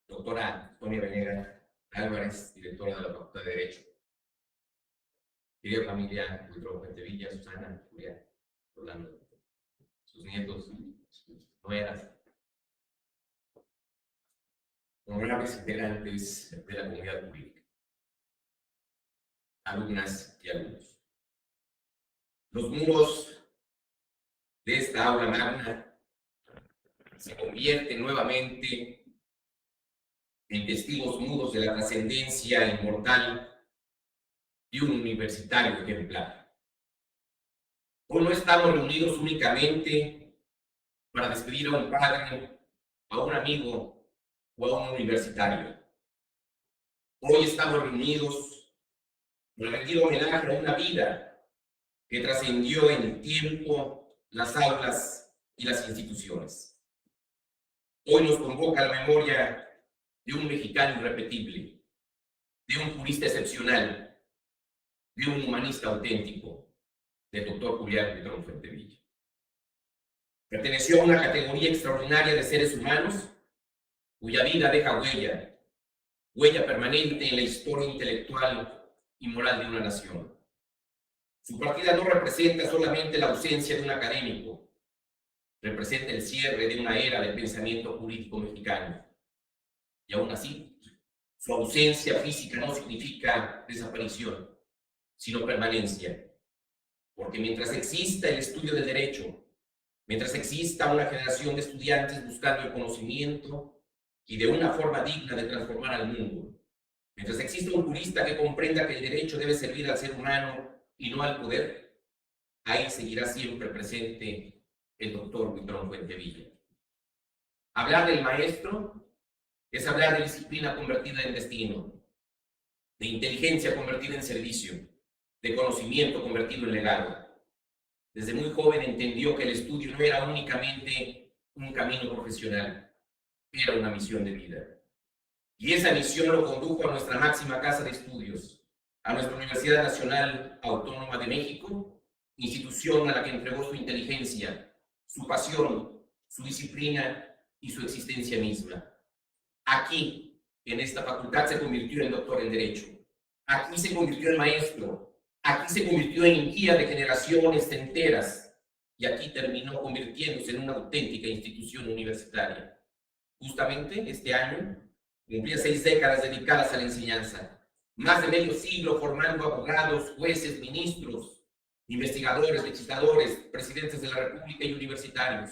Doctora Sonia Venegas Álvarez, directora de la Facultad de Derecho. Querida familia, Buitrón Fuentevilla, Susana, Julián, Rolando, sus nietos, nueras, honorables integrantes de la comunidad jurídica, alumnas y alumnos. Los muros de esta aula magna se convierten nuevamente en testigos mudos de la trascendencia inmortal de un universitario ejemplar. Hoy no estamos reunidos únicamente para despedir a un padre, a un amigo o a un universitario. Hoy estamos reunidos para rendir homenaje a una vida que trascendió en el tiempo, las aulas y las instituciones. Hoy nos convoca la memoria de un mexicano irrepetible, de un jurista excepcional, de un humanista auténtico, del doctor Julián Buitrón Fuentevilla. Perteneció a una categoría extraordinaria de seres humanos cuya vida deja huella permanente en la historia intelectual y moral de una nación. Su partida no representa solamente la ausencia de un académico, representa el cierre de una era del pensamiento jurídico mexicano. Y aún así, su ausencia física no significa desaparición, sino permanencia. Porque mientras exista el estudio del derecho, mientras exista una generación de estudiantes buscando el conocimiento y de una forma digna de transformar al mundo, mientras exista un jurista que comprenda que el derecho debe servir al ser humano y no al poder, ahí seguirá siempre presente el doctor Buitrón Fuentevilla. Hablar del maestro es hablar de disciplina convertida en destino, de inteligencia convertida en servicio, de conocimiento convertido en legado. Desde muy joven entendió que el estudio no era únicamente un camino profesional, era una misión de vida. Y esa misión lo condujo a nuestra máxima casa de estudios, a nuestra Universidad Nacional Autónoma de México, institución a la que entregó su inteligencia, su pasión, su disciplina y su existencia misma. Aquí, en esta facultad, se convirtió en doctor en Derecho. Aquí se convirtió en maestro. Aquí se convirtió en guía de generaciones enteras. Y aquí terminó convirtiéndose en una auténtica institución universitaria. Justamente este año cumplía 6 décadas dedicadas a la enseñanza. Más de medio siglo formando abogados, jueces, ministros, investigadores, legisladores, presidentes de la República y universitarios.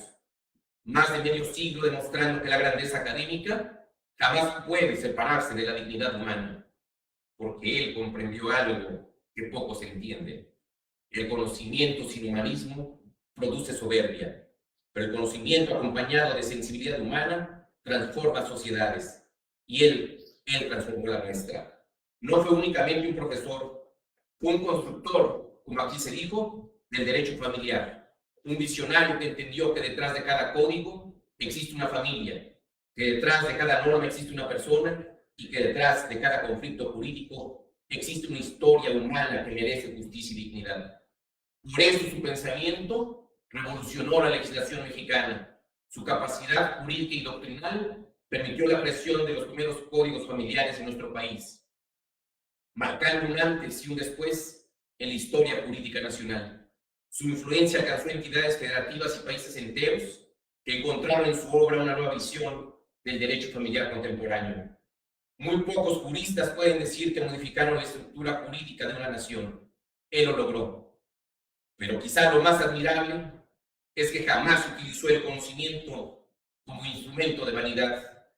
Más de medio siglo demostrando que la grandeza académica jamás puede separarse de la dignidad humana, porque él comprendió algo que poco se entiende. El conocimiento sin humanismo produce soberbia, pero el conocimiento acompañado de sensibilidad humana transforma sociedades, y él transformó la nuestra. No fue únicamente un profesor, fue un constructor, como aquí se dijo, del derecho familiar, un visionario que entendió que detrás de cada código existe una familia, que detrás de cada norma existe una persona y que detrás de cada conflicto jurídico existe una historia humana que merece justicia y dignidad. Por eso su pensamiento revolucionó la legislación mexicana. Su capacidad jurídica y doctrinal permitió la creación de los primeros códigos familiares en nuestro país, marcando un antes y un después en la historia jurídica nacional. Su influencia alcanzó entidades federativas y países enteros que encontraron en su obra una nueva visión del derecho familiar contemporáneo. Muy pocos juristas pueden decir que modificaron la estructura jurídica de una nación. Él lo logró. Pero quizá lo más admirable es que jamás utilizó el conocimiento como instrumento de vanidad.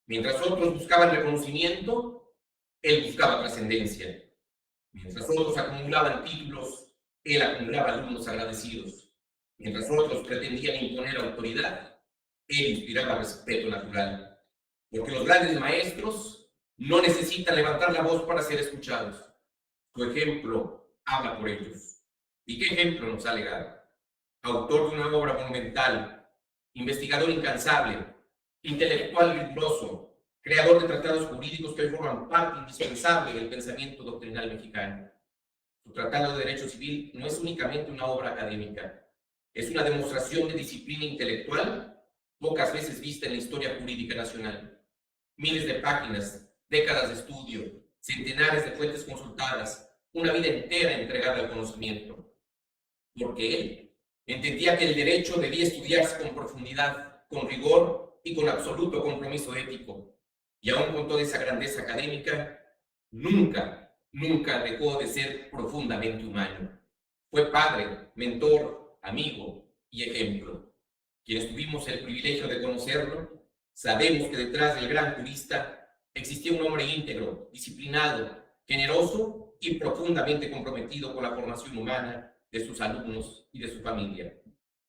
Mientras otros buscaban reconocimiento, él buscaba trascendencia. Mientras otros acumulaban títulos, él acumulaba alumnos agradecidos. Mientras otros pretendían imponer autoridad, él inspiraba respeto natural. porque los grandes maestros no necesitan levantar la voz para ser escuchados. Su ejemplo habla por ellos. ¿Y qué ejemplo nos ha legado? Autor de una obra monumental, investigador incansable, intelectual riguroso, creador de tratados jurídicos que hoy forman parte indispensable del pensamiento doctrinal mexicano. Su Tratado de Derecho Civil no es únicamente una obra académica, es una demostración de disciplina intelectual pocas veces vista en la historia jurídica nacional. Miles de páginas, décadas de estudio, centenares de fuentes consultadas, una vida entera entregada al conocimiento. Porque él entendía que el derecho debía estudiarse con profundidad, con rigor y con absoluto compromiso ético. Y aún con toda esa grandeza académica, nunca dejó de ser profundamente humano. Fue padre, mentor, amigo y ejemplo. Quienes tuvimos el privilegio de conocerlo, sabemos que detrás del gran jurista existía un hombre íntegro, disciplinado, generoso y profundamente comprometido con la formación humana de sus alumnos y de su familia.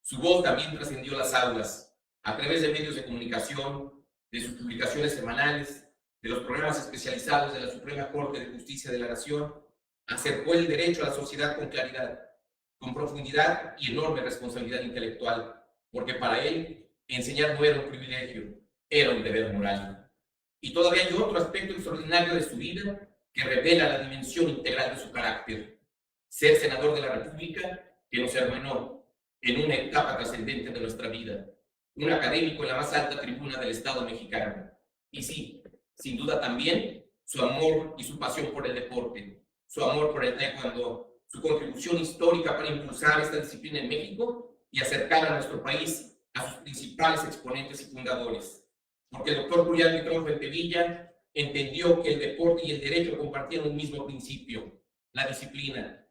Su voz también trascendió las aulas, a través de medios de comunicación, de sus publicaciones semanales, de los programas especializados de la Suprema Corte de Justicia de la Nación, acercó el derecho a la sociedad con claridad, con profundidad y enorme responsabilidad intelectual, porque para él enseñar no era un privilegio, era un deber moral. Y todavía hay otro aspecto extraordinario de su vida que revela la dimensión integral de su carácter: ser senador de la República, que nos hermanó en una etapa trascendente de nuestra vida, un académico en la más alta tribuna del Estado mexicano. Y sí, sin duda también su amor y su pasión por el deporte, su amor por el taekwondo, su contribución histórica para impulsar esta disciplina en México y acercar a nuestro país a sus principales exponentes y fundadores. Porque el doctor Julián Mitrón Fuentevilla entendió que el deporte y el derecho compartían un mismo principio: la disciplina.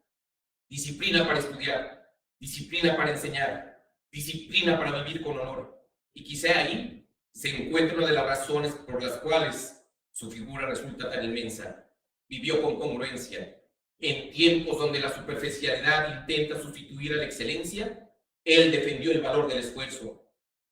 Disciplina para estudiar, disciplina para enseñar, disciplina para vivir con honor. Y quizá ahí se encuentra una de las razones por las cuales su figura resulta tan inmensa. Vivió con congruencia. En tiempos donde la superficialidad intenta sustituir a la excelencia, él defendió el valor del esfuerzo.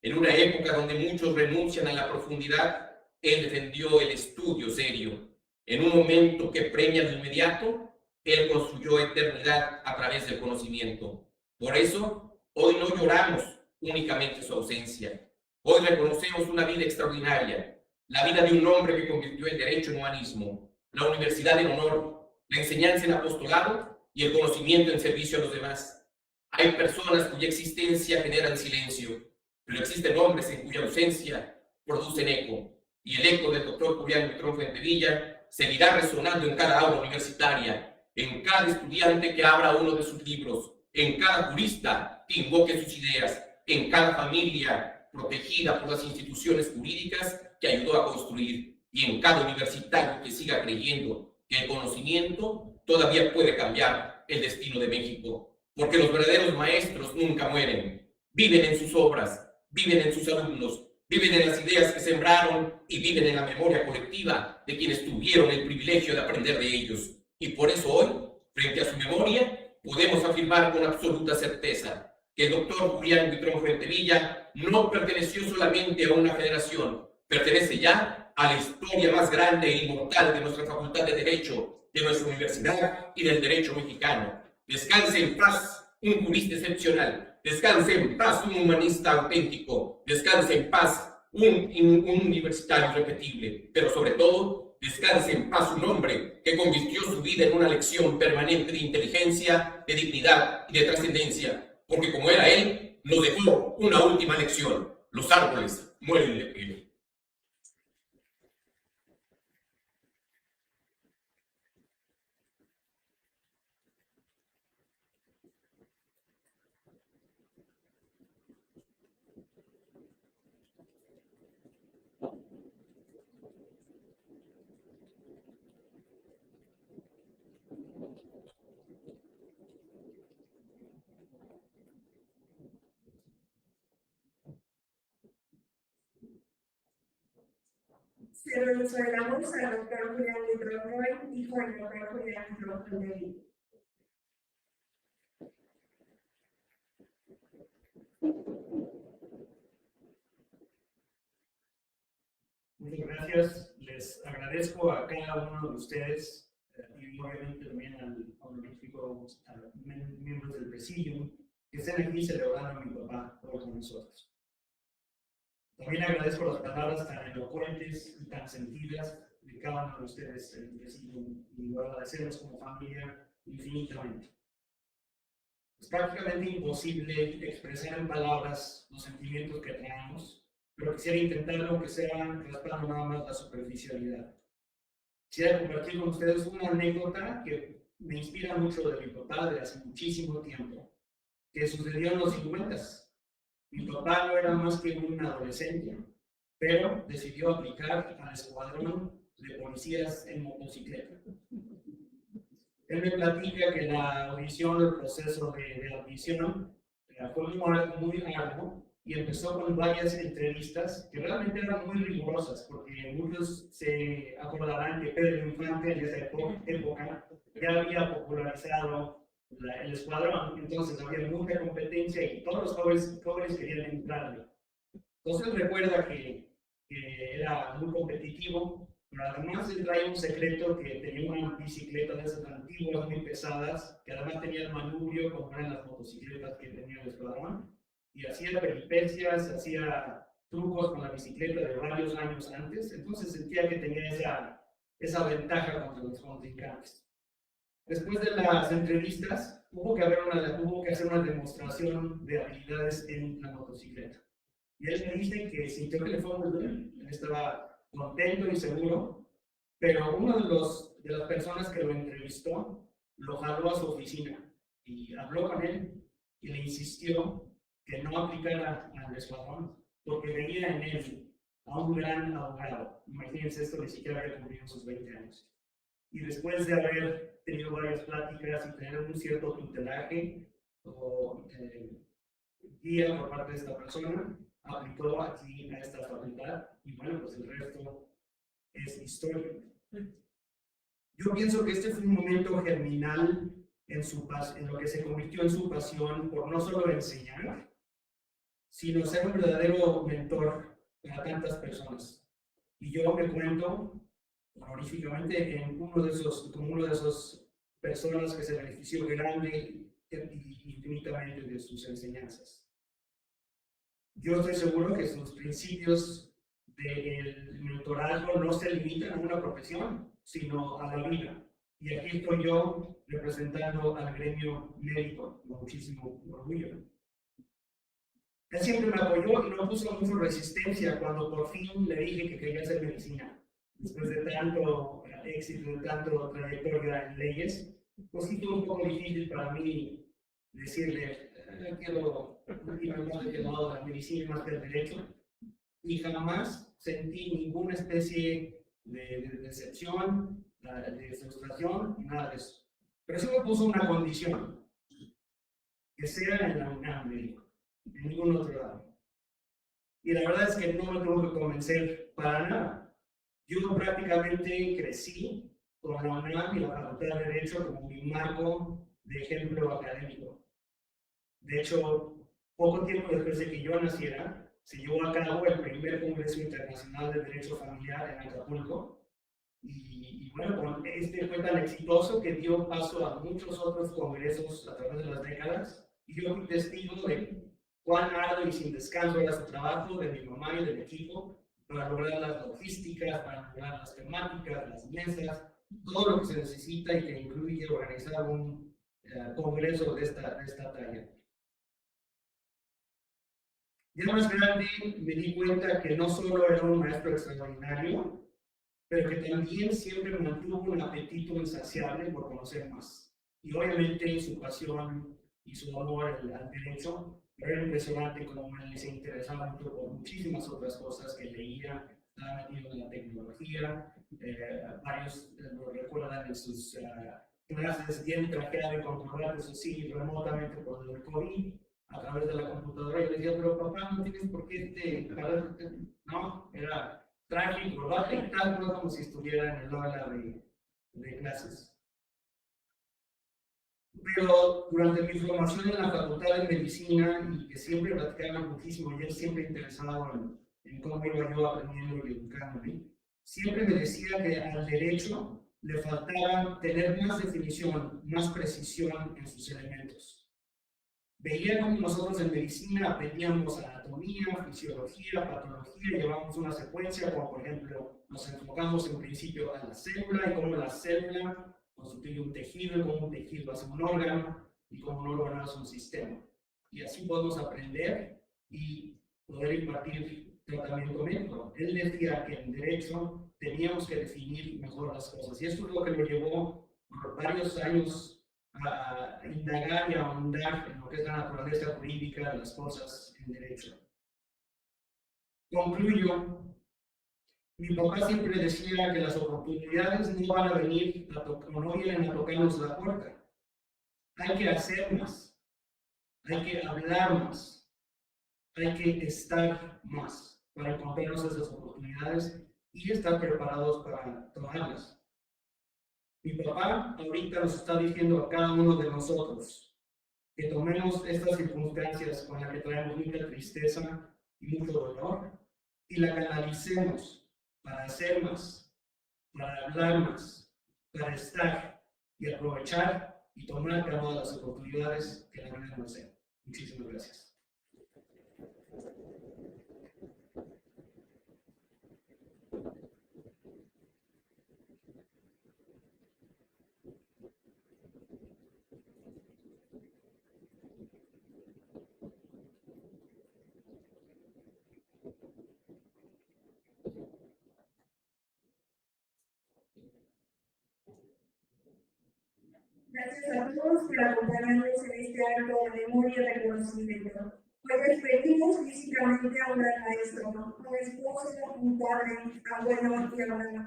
En una época donde muchos renuncian a la profundidad, él defendió el estudio serio. En un momento que premia de inmediato, él construyó eternidad a través del conocimiento. Por eso, hoy no lloramos únicamente su ausencia. Hoy reconocemos una vida extraordinaria, la vida de un hombre que convirtió el derecho en humanismo, la universidad en honor, la enseñanza en apostolado y el conocimiento en servicio a los demás. Hay personas cuya existencia generan silencio, pero existen hombres en cuya ausencia producen eco. Y el eco del doctor Julián Mitrón Fuentevilla seguirá resonando en cada aula universitaria, en cada estudiante que abra uno de sus libros, en cada jurista que invoque sus ideas, en cada familia protegida por las instituciones jurídicas que ayudó a construir, y en cada universitario que siga creyendo que el conocimiento todavía puede cambiar el destino de México, porque los verdaderos maestros nunca mueren, viven en sus obras, viven en sus alumnos, viven en las ideas que sembraron y viven en la memoria colectiva de quienes tuvieron el privilegio de aprender de ellos. Y por eso hoy, frente a su memoria, podemos afirmar con absoluta certeza que el doctor Julián Mitrón Fuentevilla no perteneció solamente a una generación, pertenece ya a la historia más grande e inmortal de nuestra Facultad de Derecho, de nuestra universidad y del derecho mexicano. Descanse en paz un jurista excepcional, descanse en paz un humanista auténtico, descanse en paz un universitario irrepetible, pero sobre todo, descanse en paz un hombre que convirtió su vida en una lección permanente de inteligencia, de dignidad y de trascendencia, porque como era él, nos dejó una última lección: los árboles mueren de pie. Se lo solamos al doctor Julián Mitrón, hijo del doctor Julián Mitrón Fuentevilla. Muchas gracias. agradezco a cada uno de ustedes y obviamente también al honorífico, a los miembros del presidium que estén aquí celebrando a mi papá hoy con nosotros. También agradezco las palabras tan elocuentes y tan sentidas de cada uno de ustedes en el presidium y lo agradecemos como familia infinitamente. Es prácticamente imposible expresar en palabras los sentimientos que traemos, pero quisiera intentarlo aunque sea raspando nada más la superficialidad. Quisiera compartir con ustedes una anécdota que me inspira mucho de mi papá de hace muchísimo tiempo, que sucedió en los 50s. Mi papá no era más que un adolescente, pero decidió aplicar al escuadrón de policías en motocicleta. Él me platica que la audición, el proceso de admisión fue muy largo y empezó con varias entrevistas que realmente eran muy rigurosas, porque muchos se acordarán que Pedro Infante en esa época ya había popularizado el escuadrón, entonces había mucha competencia y todos los jóvenes querían entrarle. Entonces recuerda que era muy competitivo, pero además él traía un secreto que tenía una bicicleta de esas antiguas, muy pesadas, que además tenía el manubrio como eran las motocicletas que tenía el escuadrón, y hacía peripecias, hacía trucos con la bicicleta de varios años antes, entonces sentía que tenía esa ventaja contra los contrincantes. Después de las entrevistas, hubo que hacer una demostración de habilidades en la motocicleta. Y él me dice que sintió que le fue muy bien, él estaba contento y seguro, pero uno de las personas que lo entrevistó lo jaló a su oficina y habló con él y le insistió que no aplicara al escuadrón, porque veía en él a un gran abogado. Imagínense, esto ni siquiera había cumplido sus 20 años. Y después de haber tenido varias pláticas y tener un cierto tutelaje o guía por parte de esta persona, aplicó aquí a esta facultad y bueno, pues el resto es historia. Yo pienso que este fue un momento germinal en lo que se convirtió en su pasión por no solo enseñar, sino ser un verdadero mentor para tantas personas. Y yo me cuento honoríficamente como uno de esos personas que se benefició grande y infinitamente de sus enseñanzas. Yo estoy seguro que sus principios del mentorazgo no se limitan a una profesión, sino a la vida. Y aquí estoy yo representando al gremio médico con muchísimo orgullo. Él siempre me apoyó y no puso mucha resistencia cuando por fin le dije que quería hacer medicina. Después de tanto éxito, de tanto trayectoria en leyes, pues sí fue un poco difícil para mí decirle, quiero últimamente del lado de la medicina más que el derecho, y jamás sentí ninguna especie de decepción, de frustración, nada de eso. Pero sí me puso una condición, que sea en la UNAM, médico, en ningún otro lado. Y la verdad es que no me tuvo que convencer para nada. Yo prácticamente crecí con la UNAM y la Facultad de Derecho como mi marco de ejemplo académico. De hecho, poco tiempo después de que yo naciera, se llevó a cabo el primer Congreso Internacional de Derecho Familiar en Acapulco. Y bueno, fue tan exitoso que dio paso a muchos otros congresos a través de las décadas. Y yo fui testigo de cuán arduo y sin descanso era su trabajo, de mi mamá y del equipo, para lograr las logísticas, para lograr las temáticas, las mesas, todo lo que se necesita y que incluye organizar un congreso de esta talla. Ya más grande me di cuenta que no solo era un maestro extraordinario, pero que también siempre mantuvo un apetito insaciable por conocer más. Y obviamente su pasión y su amor al derecho. Era impresionante cómo él se interesaba mucho por muchísimas otras cosas que leía, estaba metido en la tecnología, varios lo recuerdan en sus clases bien trajeado y con corbatas así remotamente por el COVID, a través de la computadora. Y le decía, pero papá, no tienes por qué no, era traje y corbata y tal, como si estuviera en el aula de clases. Pero durante mi formación en la Facultad de Medicina, y que siempre platicaba muchísimo, y él siempre interesado en cómo iba yo aprendiendo y educándome, siempre me decía que al derecho le faltaba tener más definición, más precisión en sus elementos. Veía como nosotros en medicina aprendíamos anatomía, fisiología, patología, llevamos una secuencia, como por ejemplo nos enfocamos en principio a la célula y cómo la célula constituye un tejido, y cómo un tejido hace un órgano y cómo un órgano hace un sistema. Y así podemos aprender y poder impartir tratamiento médico. Él decía que en derecho teníamos que definir mejor las cosas y esto es lo que me llevó por varios años a indagar y a ahondar en lo que es la naturaleza jurídica de las cosas en derecho. Concluyo. Mi papá siempre decía que las oportunidades no van a venir o no vienen a tocarnos la puerta. Hay que hacer más, hay que hablar más, hay que estar más para encontrarnos esas oportunidades y estar preparados para tomarlas. Mi papá ahorita nos está diciendo a cada uno de nosotros que tomemos estas circunstancias con las que traemos mucha tristeza y mucho dolor y la canalicemos para hacer más, para hablar más, para estar y aprovechar y tomar cada una de las oportunidades que la vida nos dé. Muchísimas gracias. Gracias a todos por acompañarnos en este acto de memoria y reconocimiento. Hoy despedimos físicamente a un gran maestro, un esposo, un padre, abuelo y hermano,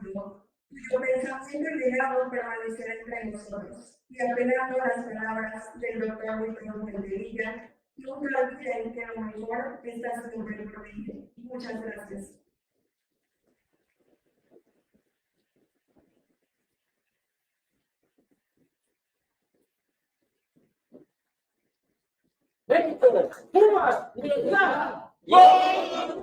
cuyo pensamiento y legado permanecerá entre nosotros. Y apelando a las palabras del doctor Víctor Fuentelilla, nunca olviden que lo mejor está siempre por venir. Muchas gracias. México, Pumas, libertad. ¡Gol!